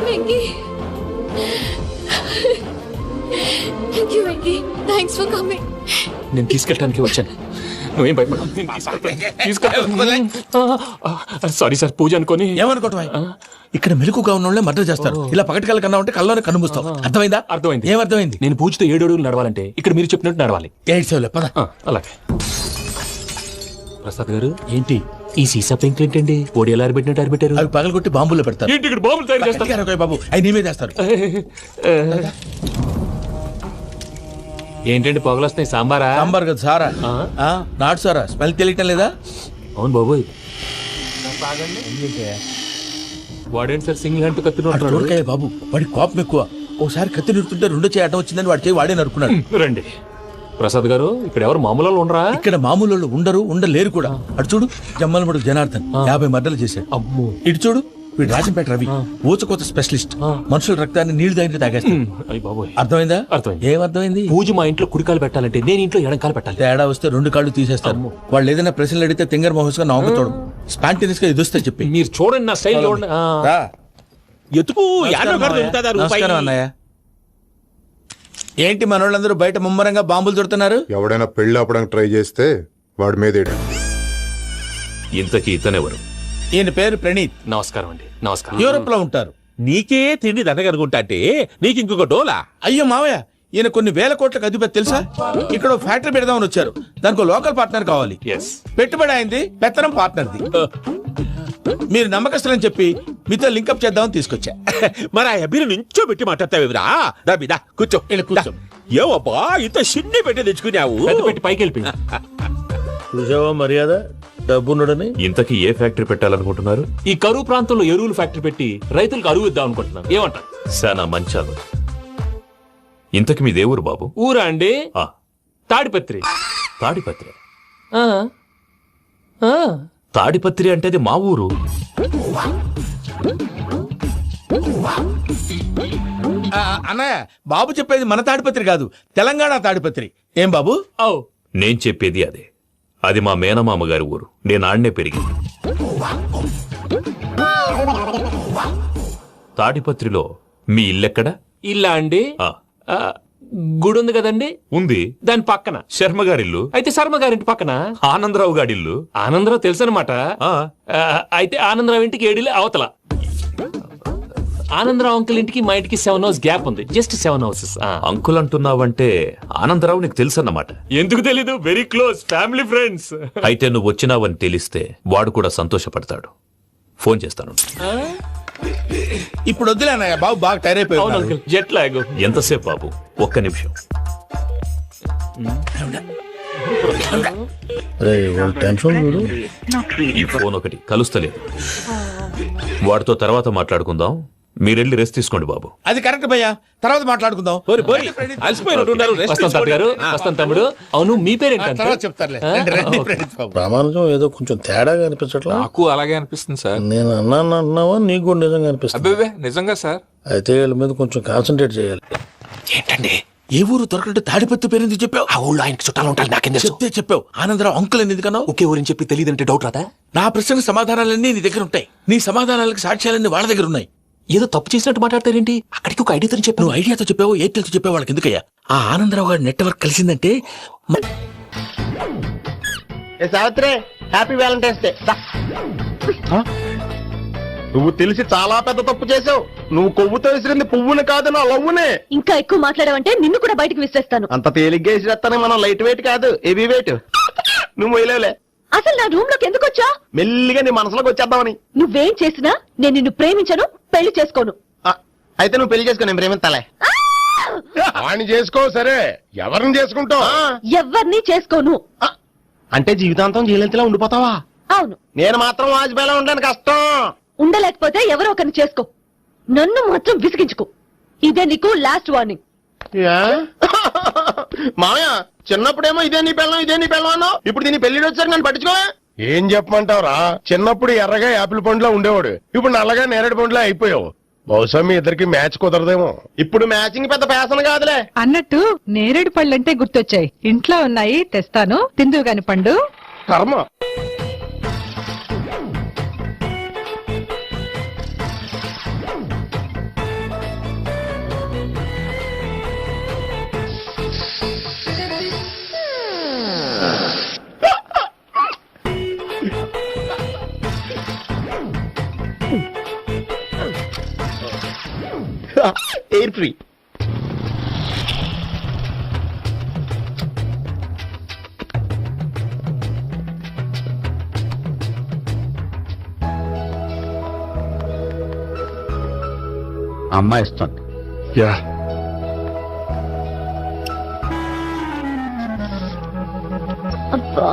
S5: Venky, thank you Venky, thanks for coming.
S14: నేను తీసుకెళ్ళడానికి వచ్చాను, నువ్వేం భయపడ. సారీ సార్, పూజ అనుకోని.
S4: ఏమనుకోవటం? ఇక్కడ మెలకుగా ఉన్న వాళ్ళే మర్డర్ చేస్తారు. ఇలా పగటి కళ్ళ కన్నా ఉంటే కళ్ళలోనే కన్నుమూస్తావు. అర్థమైందా?
S14: అర్థమైంది.
S4: ఏమర్థమైంది?
S14: నేను పూజతో 7 అడుగులు నడవాలంటే ఇక్కడ మీరు చెప్పినట్టు నడవాలి.
S4: 8 పద.
S14: అలాగే. ప్రసాద్ గారు, ఏంటి ఈ సీసా పెంకులు ఏంటండి? ఓడి ఎలా అరబెట్టినట్టు అరబెట్టారు?
S4: అవి పగలగొట్టి బాంబుల్లో పెడతారు.
S14: ఏంటి ఇక్కడ బాంబులు తయారు చేస్తారు?
S4: బాబు, అవి నీవే చేస్తారు.
S14: ఏంటండి పొగలు వస్తున్నాయి? సాంబారా?
S4: సాంబార్ కదా సారా. నాటు సారా. స్మెల్ తెలియటం లేదా?
S14: అవును బాబోయ్. వాడేంటి సార్ సింగిల్ హ్యాండ్ కత్తి
S4: బాబు, వాడి కోపం ఎక్కువ. ఒకసారి కత్తి నిరుతుంటే 2 చేయి అడ్డం వచ్చిందని వాడి చేయి వాడే నరుకున్నాడు.
S14: రండి ప్రసాద్ గారు, ఇక్కడ ఎవరు మామూలు ఉండరా?
S4: ఇక్కడ మామూలు ఉండరు, ఉండలేరు కూడా. అటు చూడు, జమ్మలమడు జనార్దన్ 50 మర్డర్లు చేశాడు.
S14: అమ్మో.
S4: ఇటు చూడు, వీడు రాజంపేట రవి, ఊచకోత స్పెషలిస్ట్. మనుషుల రక్తాన్ని నీళ్లు తాగితే తాగేస్తాడు. అర్థమైందా?
S14: అర్థమైంది.
S4: ఏమర్థమైంది?
S14: పూజ మా ఇంట్లో కుడికాలు పెట్టాలంటే నేను ఇంట్లో ఎడంకాలు పెట్టాలి.
S4: తేడా వస్తే 2 కాళ్ళు తీసేస్తారు. వాళ్ళు ఏదైనా ప్రశ్నలు అడిగితే తింగర్ మహోస్ గా నవ్వుతాడు. స్పాంటినియస్ గా ఎదుస్తా చెప్పి.
S14: మీరు చూడండి నా స్టైల్ చూడండి.
S3: ఎతుకు
S4: నమస్కారం అన్నయ్య. ఏంటి మనోళ్ళందరూ బయట ముమ్మరంగా బాంబులు దొరుకుతున్నారు?
S6: ఎవడైనా పెళ్లి ఆపడానికి ట్రై చేస్తే వాడి మీద
S10: ఇంతకీ ఇతనెవరు?
S4: ఈయన పేరు ప్రణీత్.
S14: నమస్కారం అండి. నమస్కారం.
S4: యూరోప్ లో ఉంటారు.
S3: నీకే తిండి దండగనుకుంటా అంటే నీకు ఇంకొక డోలా?
S4: అయ్యో మావయ్య, ఈయన కొన్ని వేల కోట్లకు అధిపతి తెలుసా? ఇక్కడ ఫ్యాక్టరీ పెడదామని వచ్చారు. దానికి లోకల్ పార్ట్నర్ కావాలి. పెట్టుబడి అయింది, పెత్తనం పార్ట్నర్ది. మీరు నమ్మకస్తులని చెప్పి మీతో లింకప్ చేద్దామని తీసుకొచ్చా.
S3: మరి ఆ అబ్బిని నుంచో పెట్టి మాట్లాడతావురా? దాబిదా కూర్చో.
S4: కూర్చో.
S3: ఏవబ్బా ఇంత సిన్ని పెట్టి తెచ్చుకున్నావు?
S14: పెట్టి పైకి వెళ్ళి
S3: చూసావా మర్యాద డబ్బున్నడని.
S10: ఇంతకీ ఏ ఫ్యాక్టరీ పెట్టాలనుకుంటున్నారు?
S14: ఈ కరువు ప్రాంతంలో ఎరువులు ఫ్యాక్టరీ పెట్టి రైతులకు అరువు ఇద్దాం అనుకుంటున్నాను. ఏమంటారు?
S10: శానా మంచాలు. ఇంతకి మీ దేవురు బాబు?
S14: ఊరా అండి? తాడిపత్రి.
S10: తాడిపత్రి? తాడిపత్రి అంటే అది మా ఊరు.
S4: అన్నయ్య, బాబు చెప్పేది మన తాడిపత్రి కాదు, తెలంగాణ తాడిపత్రి. ఏం బాబు?
S10: నేను చెప్పేది అదే. అది మా మేనమామ గారి ఊరు. నేను ఆడనే పెరిగింది. తాడిపత్రిలో మీ ఇల్లెక్కడ?
S14: ఇల్లా అండి? గుడి ఉంది కదండి.
S10: ఉంది.
S14: దాని పక్కన
S10: శర్మ గారిల్లు.
S14: అయితే శర్మ గారింటి పక్కన
S10: ఆనందరావు గారిల్లు.
S14: ఆనందరావు తెలుసు అనమాట. అయితే ఆనందరావు ఇంటికి 7 అవతల. ఆనందరావు అంకుల్ ఇంటికి మా ఇంటికి 7 హౌస్ గ్యాప్ ఉంది. Just 7 houses.
S10: అంకుల్ అంటున్నావంటే ఆనందరావు నీకు తెలుసు అన్నమాట.
S14: ఎందుకు తెలీదు? Very close family friends.
S10: అయితే నువ్వు వచ్చినావని తెలిస్తే వాడు కూడా సంతోషపడతాడు. ఫోన్ చేస్తాను.
S4: ఇప్పుడు వద్దులే అన్నయ్య, బాబు బాగా టైర్ అయిపోయాడు.
S14: Jet lag.
S10: ఎంతసేపు బాబు? ఒక్క నిమిషం. ఈ ఫోన్ ఒకటి కలుస్తలేదు. వాడితో తర్వాత మాట్లాడుకుందాం. మీరెళ్ళి రెస్ట్ తీసుకోండి బాబు.
S4: అది కరెక్ట్ భయ్యా, తర్వాత మాట్లాడుకుందాం.
S14: వస్తాం గారు, వస్తాం తమ్ముడు. అవును, మీ పేరేంటి?
S4: చెప్తారులే.
S15: ప్రామాణికం ఏదో కొంచెం తేడాగా అనిపించట్లా?
S13: నాకు అలాగే అనిపిస్తుంది సార్.
S15: నేను అన్నావా? నీకు కూడా నిజంగా అనిపిస్తుంది?
S13: అబ్బే నిజంగా సార్.
S15: అయితే వీళ్ళ మీద కొంచెం కాన్సన్ట్రేట్ చేయాలి.
S14: ఏంటండి
S4: ఏ ఊరు దొరకట్టు తాడిపత్రి పేరు ఎందుకు చెప్పావు?
S14: ఆ ఊళ్ళో ఆయనకి చుట్టాలు ఉంటారు. నాకేం తెలుసు?
S4: చెప్తే చెప్పావు. ఆనందరావు అంకుల్ అని ఎందుకన్నావు?
S14: ఒకే ఊరిని చెప్పి తెలియదంటే డౌట్ రాదా?
S4: నా ప్రశ్నకు సమాధానాలన్నీ నీ దగ్గర ఉంటాయి. నీ సమాధానాలకు సాక్ష్యాలన్నీ వాళ్ళ దగ్గర ఉన్నాయి.
S14: ఏదో తప్పు చేసినట్టు మాట్లాడతారేంటి? అక్కడికి ఒక ఐడియాతో చెప్పావు.
S4: నువ్వు ఐడియాతో చెప్పావు, ఎయిర్టెల్తో చెప్పావు, వాళ్ళకి ఎందుకయ్యా? ఆ ఆనందరావు గారి నెట్వర్క్ కలిసిందంటే.
S16: Savitri, happy Valentine's day. నువ్వు తెలిసి చాలా పెద్ద తప్పు చేసావు. నువ్వు కొవ్వుతో విసిరింది పువ్వుని కాదు, నా లవ్వునే.
S5: ఇంకా ఎక్కువ మాట్లాడావంటే నిన్ను కూడా బయటకు విసిరేస్తాను.
S16: అంత తేలిగ్గా విసిరేస్తానే. మనం లైట్ వెయిట్ కాదు, హెవీ వెయిట్. నువ్వు వేయలేవులే.
S5: అసలు నా రూమ్ లోకి ఎందుకు వచ్చా?
S16: మెల్లిగా నీ మనసులోకి వచ్చేద్దామని.
S5: నువ్వేం చేసినా నేను నిన్ను ప్రేమించను, పెళ్లి చేసుకోను.
S16: అయితే నువ్వు పెళ్లి చేసుకో, నేను ప్రేమిస్తాలే.
S6: వాణ్ణి చేసుకో. సరే, ఎవరిని చేసుకుంటావు?
S5: ఎవరిని చేసుకోను.
S16: అంటే జీవితాంతం జయలలితలా ఉండిపోతావా?
S5: అవును.
S16: నేను మాత్రం వాజ్పేయిలా ఉండడానికి కష్టం.
S5: ఉండలేకపోతే ఎవరో ఒకరిని చేసుకో, నన్ను మాత్రం విసిగించుకో. ఇదే నీకు లాస్ట్ వార్నింగ్.
S16: మామయ్య చిన్నప్పుడేమో ఇదే నీ పెళ్ళం అన్నావు, ఇప్పుడు దీని పెళ్లి వచ్చారు నన్ను పట్టించుకో. ఏం చెప్పమంటావురా, చిన్నప్పుడు ఎర్రగా యాపిల్ పండులో ఉండేవాడు, ఇప్పుడు నల్లగా నేరేడు పండులో అయిపోయావు. బహుశా మీ ఇద్దరికి మ్యాచ్ కుదరదేమో. ఇప్పుడు మ్యాచింగ్ పెద్ద ఫ్యాషన్ కాదులే.
S2: అన్నట్టు నేరేడు పళ్ళంటే గుర్తొచ్చాయి. ఇంట్లో ఉన్నాయి, తెస్తాను, తిందువు గాని పండు.
S16: కర్మ. Air free.
S11: అమ్మాయి ఇస్తుంది.
S5: అబ్బా,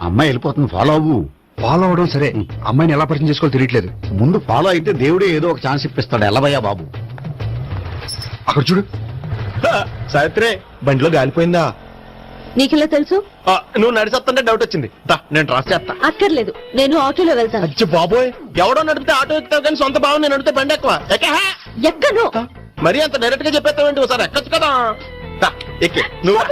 S11: అమ్మాయి వెళ్ళిపోతుంది, ఫాలో అవ్వు.
S17: ఫాలో అవడం సరే, అమ్మాయిని ఎలా పరిచయం చేసుకోవాలో తెలియట్లేదు.
S11: ముందు ఫాలో అయితే దేవుడే ఏదో ఒక ఛాన్స్ ఇప్పిస్తాడు. ఎలవయ్యా బాబు.
S17: అక్కడ చూడు.
S16: సావిత్రి, బండిలో గాలిపోయిందా?
S5: నీకెలా తెలుసు?
S16: నువ్వు నడిచేస్తుంటే డౌట్ వచ్చింది. నేను డ్రాప్ చేస్తా.
S5: అక్కర్లేదు, నేను ఆటోలో వెళ్తాను.
S16: అచ్చి బాబోయ్, ఎవడో నడిపితే ఆటో ఎక్కుతావు కానీ సొంత భావం నేను నడిపితే బండి ఎక్కువ.
S5: ఎక్కను.
S16: మరీ అంత డైరెక్ట్ గా చెప్పేస్తావేంటి? ఒకసారి ఎక్కొచ్చు కదా. ఎక్కి నువ్వు.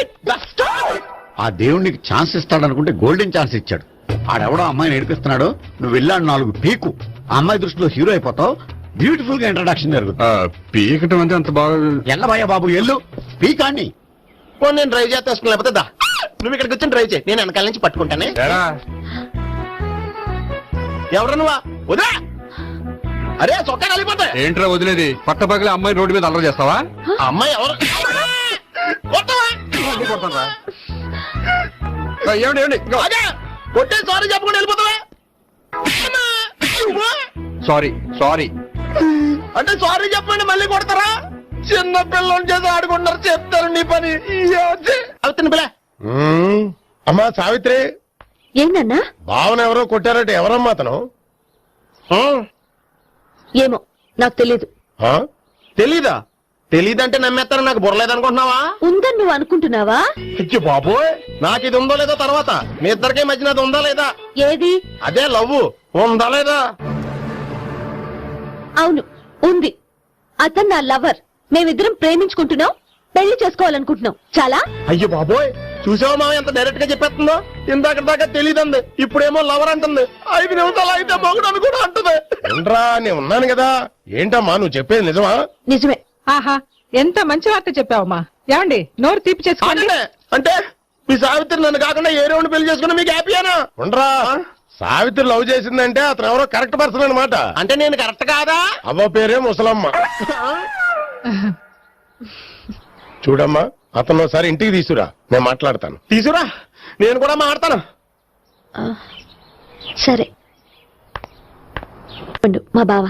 S11: ఆ దేవుడికి ఛాన్స్ ఇస్తాడనుకుంటే గోల్డెన్ ఛాన్స్ ఇచ్చాడు. ఆడెవడో అమ్మాయిని ఏడిపిస్తున్నాడు, నువ్వు వెళ్ళాడు 4 పీకు. ఆ అమ్మాయి దృష్టిలో హీరో అయిపోతావు. బ్యూటిఫుల్ గా ఇంట్రడక్షన్ జరుగుతుంది.
S17: పీకటం అంటే అంత బాగా.
S11: ఎల్లబయ్యా బాబు, ఎల్లు పీకాన్ని.
S16: నేను డ్రైవ్ చేస్తాను, లేకపోతే దా నువ్వు ఇక్కడికి వచ్చి డ్రైవ్ చేయి, నేను వెనకాల నుంచి పట్టుకుంటానే. ఎవరు నువ్వా? వదిలే. అరే చొక్కా కలిపోతే
S17: ఏంట్రా వదిలేది? పట్టపగలే అమ్మాయి రోడ్డు మీద అల్లరి చేస్తావా?
S16: అమ్మాయి ఎవరు? కొట్టే సారీ చెప్పకుండా వెళ్ళిపోతావా?
S17: సారీ సారీ
S16: అంటే సారీ చెప్పండి మళ్ళీ కొడతారా? చిన్న పిల్లలు చేసి ఆడుకుంటారు, చెప్తారు నీ పని. అవుతుంది పిల్ల. అమ్మా సావిత్రి.
S5: ఏంటన్నా?
S16: భావన ఎవరో కొట్టారట, ఎవరమ్మా అతను?
S5: ఏమో నాకు తెలీదు.
S16: తెలీదా? తెలీదంటే నమ్మేస్తారో నాకు బుర్రలేదనుకుంటున్నావా?
S5: ఉందని నువ్వు అనుకుంటున్నావా?
S16: అయ్యో బాబోయ్, నాకు ఇది ఉందో లేదో తర్వాత. మీ ఇద్దరికే మధ్యన అది ఉందా లేదా?
S5: ఏది?
S16: అదే లవ్ ఉందా లేదా?
S5: అవును, ఉంది. అతను నా లవర్. మేమిద్దరం ప్రేమించుకుంటున్నాం, పెళ్లి చేసుకోవాలనుకుంటున్నాం. చాలా.
S16: అయ్యో బాబోయ్, చూసావా మామ ఎంత డైరెక్ట్ గా చెప్పేస్తుందో? ఇందాక దాకా తెలియదండి, ఇప్పుడేమో లవర్ అంటుంది. 5 నిమిషాలు అయితే మొగుడు అని కూడా అంటుంది. ఏంట్రా, నేను ఉన్నాను కదా. ఏంటమ్మా నువ్వు చెప్పేది నిజమా?
S5: నిజమే.
S2: ఆహా, ఎంత మంచి వార్త చెప్పావమ్మా. ఏమండి, నోరు తీపి చేసుకోండి.
S16: అంటే మీ సావిత్రి నన్ను కాకుండా ఏ రౌండ్ పెళ్లి చేసుకున్నా మీకు హ్యాపీయేనా? ఉండరా, సావిత్రి లవ్ చేసిందంటే అతను ఎవరో కరెక్ట్ పర్సన్ అనమాట. అంటే నేను కరెక్ట్ కాదా? అవ్వ పేరే ముసలమ్మ. చూడమ్మా, అతను ఒకసారి ఇంటికి తీసుకురా, నేను మాట్లాడతాను. తీసుకురా, నేను కూడా మాట్లాడతాను.
S5: సరే. మా బావ.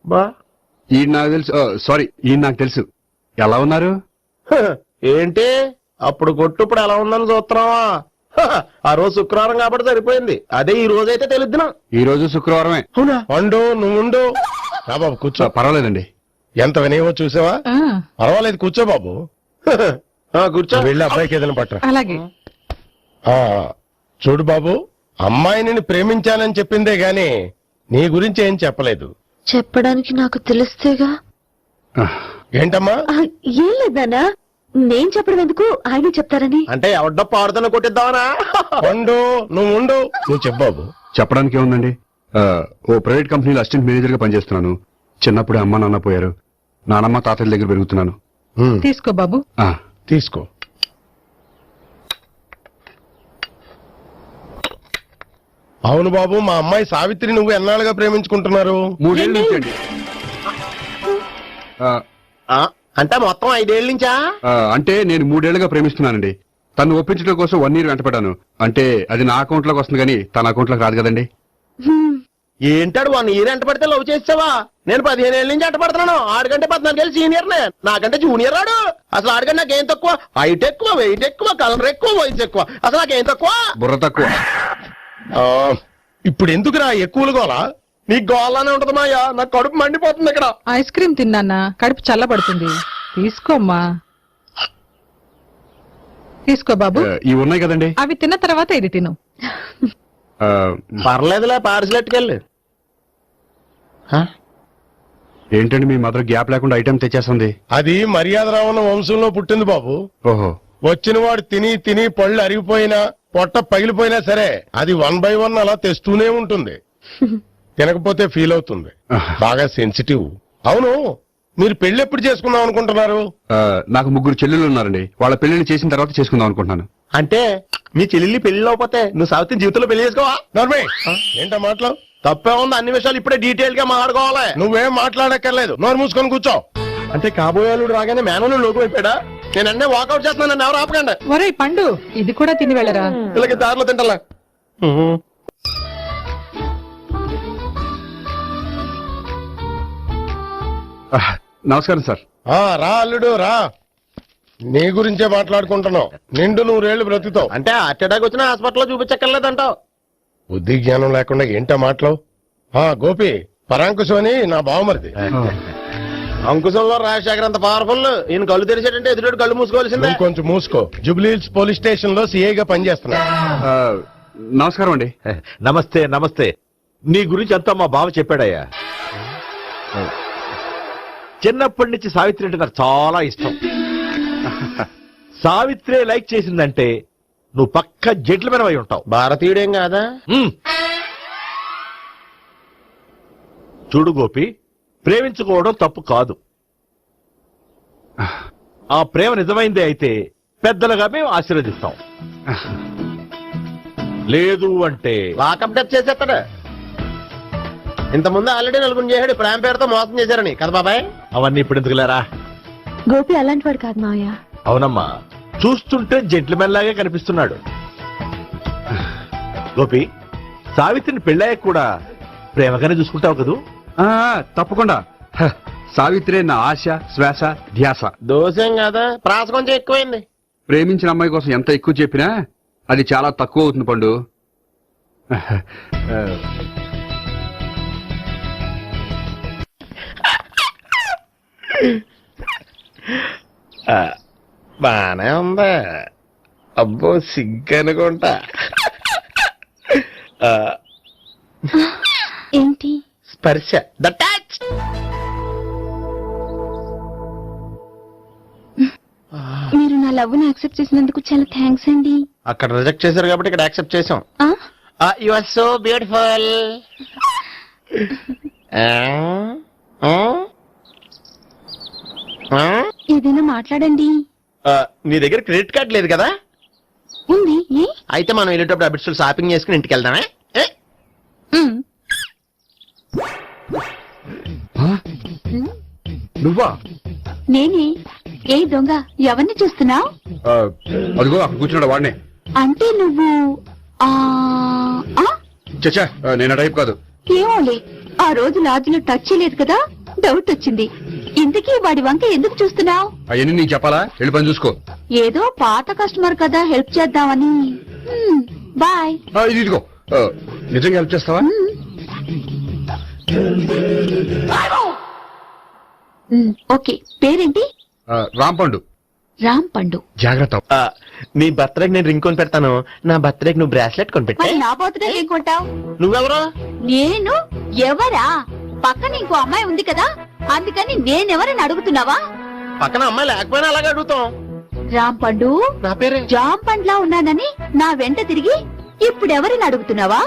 S16: బా
S17: ఈయన నాకు తెలుసు. సారీ, ఈయన నాకు తెలుసు. ఎలా ఉన్నారు?
S16: ఏంటి అప్పుడు కొట్టుప్పుడు ఎలా ఉందని చూస్తున్నావా? ఆ రోజు శుక్రవారం కాబట్టి సరిపోయింది. అదే ఈ రోజు అయితే తెలుద్దునా.
S17: ఈ రోజు శుక్రవారమే.
S16: వండు నువ్వు ఉండు. బాబు కూర్చో.
S17: పర్వాలేదండి.
S16: ఎంత వినయమో చూసావా? పర్వాలేదు, కూర్చో బాబు. కూర్చో. వెళ్ళి అబ్బాయికి ఏదైనా పట్టరా.
S2: అలాగే.
S16: చూడు బాబు, అమ్మాయిని ప్రేమించానని చెప్పిందే గాని నీ గురించి ఏం చెప్పలేదు.
S5: చెప్పడానికి నాకు తెలిస్తేగా.
S16: ఏంటమ్మా?
S5: ఏం లేదన్నా, నేను చెప్పడం ఎందుకు, ఆయన చెప్తారని.
S16: అంటే ఎవడ్డో పాడుతున్న కొట్టిద్దామనా? ఉండు నువ్వు ఉండు. నువ్వు చెప్పు బాబు.
S17: చెప్పడానికి ఏముందండి, ఓ ప్రైవేట్ కంపెనీలో అసిస్టెంట్ మేనేజర్ గా పనిచేస్తున్నాను. చిన్నప్పుడే అమ్మ నాన్న పోయారు. నానమ్మ తాతయ్య దగ్గర పెరుగుతున్నాను.
S2: తీసుకో బాబు.
S16: తీసుకో. అవును బాబు, మా అమ్మాయి సావిత్రి నువ్వు ఎన్నాళ్ళుగా ప్రేమించుకుంటున్నారు?
S17: 3 ఏళ్ళ నుంచి అండి.
S16: అంటే మొత్తం 5 ఏళ్ళ నుంచా?
S17: అంటే నేను 3 ఏళ్లుగా ప్రేమిస్తున్నానండి. తను ఒప్పించడం కోసం 1 year వెంటపడ్డాను. అంటే అది నా అకౌంట్ లోకి వస్తుంది కానీ తన అకౌంట్ లోకి రాదు కదండి.
S16: ఏంటాడు 1 ఇయర్ ఎంట పడితే లవ్ చేసావా? నేను 15 ఏళ్ళ నుంచి ఎంట పడుతున్నాను. ఆడికంటే 14 ఏళ్ళు సీనియర్ నే, నాకంటే జూనియర్ ఆడు. అసలు ఆడికంటే నాకేం తక్కువ? హైట్ ఎక్కువ, వెయిట్ ఎక్కువ, కలర్ ఎక్కువ, వయసు ఎక్కువ. అసలు నాకేం తక్కువ?
S17: బుర్ర తక్కువ.
S16: ఇప్పుడు ఎందుకురా ఎక్కువలు గోలా? నీకు గోలానే ఉంటది మాయా, నాకు కడుపు మండిపోతుంది ఇక్కడ.
S2: ఐస్ క్రీమ్ తిన్నానా, కడుపు చల్లబడుతుంది. తీసుకోమ్మా, తీసుకో బాబు.
S17: ఇవి ఉన్నాయి కదండి,
S2: అవి తిన్న తర్వాత ఇది తిను.
S16: పర్లేదులే, పార్సిల్ ఎట్టుకెళ్ళి.
S17: ఏంటండి మీ మదర్ గ్యాప్ లేకుండా ఐటెం తెచ్చేస్తుంది?
S16: అది మర్యాద రావణ వంశంలో పుట్టింది బాబు.
S17: ఓహో.
S16: వచ్చిన వాడు తిని తిని పళ్ళు అరిగిపోయినా, పొట్ట పగిలిపోయినా సరే అది 1 by 1 అలా తెస్తూనే ఉంటుంది. తినకపోతే ఫీల్ అవుతుంది, బాగా సెన్సిటివ్. అవును, మీరు పెళ్లి ఎప్పుడు చేసుకుందాం అనుకుంటున్నారు?
S17: నాకు 3 చెల్లెలు ఉన్నారండి, వాళ్ళ పెళ్లిని చేసిన తర్వాత చేసుకుందాం అనుకుంటున్నాను.
S16: అంటే మీ చెల్లెల్ని పెళ్లి లేకపోతే నువ్వు సావిత్రి జీవితంలో పెళ్లి చేసుకోవా? నర్మే ఏంటో మాటలు తప్పే ఉంది. అన్ని విషయాలు ఇప్పుడే డీటెయిల్ గా మాట్లాడుకోవాలి. నువ్వేం మాట్లాడక్కర్లేదు, నోరు మూసుకొని కూర్చో. అంటే కాబోయేలుడు రాగానే మేనలు లోకు అయిపోయాడా? నేను అన్నీ వాకౌట్ చేస్తున్నాను, నన్ను ఎవరు ఆపకండి.
S2: ఒరే పండు, ఇది కూడా తిని వెళ్ళరా.
S16: వీళ్ళకి దారిలో తింటలే.
S17: నమస్కారం సార్.
S16: రా అల్లుడు రా, నీ గురించే మాట్లాడుకుంటున్నావు. నిండు 100 ఏళ్ళు బ్రతుకుతావు అంటే హార్ట్ అటాక్ వచ్చినా హాస్పిటల్లో చూపించక్కర్లేదంటావు. బుద్ధి జ్ఞానం లేకుండా ఏంటో మాటలు. గోపి, పరాంకుశం అని నా బావమరిది. అంకుశంలో రాజశేఖర్ అంత పవర్ఫుల్. ఈయన కళ్ళు తెరిచాడంటే ఎదురు కళ్ళు మూసుకోవాల్సిందే. కొంచెం మూసుకో. జూబ్లీహిల్స్ పోలీస్ స్టేషన్ లో సిఐగా పనిచేస్తున్నా.
S17: నమస్కారం అండి.
S18: నమస్తే నమస్తే. నీ గురించి అంతా మా బావ చెప్పాడయ్యా. చిన్నప్పటి నుంచి సావిత్రి అంటే నాకు చాలా ఇష్టం. సావిత్రి లైక్ చేసిందంటే నువ్వు పక్క జెంట్లమెన్ అయి ఉంటావు.
S16: భారతీయుడేం కాదా?
S18: చూడు గోపి, ప్రేమించుకోవడం తప్పు కాదు. ఆ ప్రేమ నిజమైందే అయితే పెద్దలుగా మేము ఆశీర్వదిస్తాం. లేదు అంటే
S16: లాకప్ డెత్ చేసేస్తాడు. ఇంతకుముందు ఆల్రెడీ 4 చేశాడు, ప్రేమ పేరుతో మోసం చేశారని కదా బాబాయ్.
S18: అవన్నీ ఇప్పుడు ఎందుకులేరా.
S5: గోపి అలాంటి వాడు కాదు మావయ్య.
S18: అవునమ్మా, చూస్తుంటే జెంట్లమెన్ లాగే కనిపిస్తున్నాడు. గోపి, సావిత్రిని పెళ్ళాక కూడా ప్రేమగానే చూసుకుంటావు కదూ?
S17: తప్పకుండా. సావిత్రి నా ఆశ, శ్వాస, ధ్యాస.
S16: దోషం కదా, ప్రాస కొంచెం ఎక్కువైంది.
S17: ప్రేమించిన అమ్మాయి కోసం ఎంత ఎక్కువ చెప్పినా అది చాలా తక్కువ అవుతుంది పండు.
S16: బానే ఉందా? అబ్బో సిగ్గనుకుంటా.
S5: ఏంటి?
S16: స్పర్శ, ద టచ్.
S5: మీరు నా లవ్ ను యాక్సెప్ట్ చేసినందుకు చాలా థ్యాంక్స్ అండి.
S16: అక్కడ రిజెక్ట్ చేశారు కాబట్టి ఇక్కడ యాక్సెప్ట్ చేసాం. You are so beautiful.
S5: ఏదైనా మాట్లాడండి.
S16: నీ దగ్గర క్రెడిట్ కార్డ్ లేదు కదా?
S5: ఉంది.
S16: అయితే మనం వెళ్ళేటప్పుడు అబిట్స్ షాపింగ్ చేసుకుని ఇంటికి వెళ్దామే.
S17: నువ్వా?
S5: నేనే. ఏ దొంగ, ఎవరిని చూస్తున్నావు?
S17: అదిగో అక్కడ కూర్చున్నాడు వాడినే.
S5: అంటే నువ్వు
S17: చచ్చా, నేను టైప్ కాదు.
S5: ఏమోలే, ఆ రోజు లాడ్జిలో టచ్ చేయలేదు కదా, డౌట్ వచ్చింది. ఇంతకీ వాడి వంక ఎందుకు చూస్తున్నావు?
S17: అవన్నీ నీకు చెప్పాలా? వెళ్ళి పని చూసుకో.
S5: ఏదో పాత కస్టమర్ కదా, హెల్ప్ చేద్దామని. బాయ్.
S17: ఇదిగో, నిజంగా హెల్ప్ చేస్తావా?
S5: ఓకే. పేరేంటి?
S17: రాంపండు.
S5: రాంపండు.
S17: జాగ్రత్త.
S16: నీ బర్త్డేకి నేను రింగ్ కొని పెడతాను, నా బర్త్డేకి నువ్వు బ్రాస్లెట్ కొని పెట్టా.
S5: నా బర్త్డే ఏం కొంటావు?
S16: నువ్వెవరు?
S5: నేను ఎవరా? పక్కన ఇంకో అమ్మాయి ఉంది కదా, అందుకని నేనెవరని అడుగుతున్నావా?
S16: పక్కన అమ్మాయి లేకపోయినా అలాగే అడుగుతాం.
S5: రాంపండు,
S16: నా పేరే
S5: జాం పండ్లా ఉన్నానని నా వెంట తిరిగి ఇప్పుడెవరిని అడుగుతున్నావా?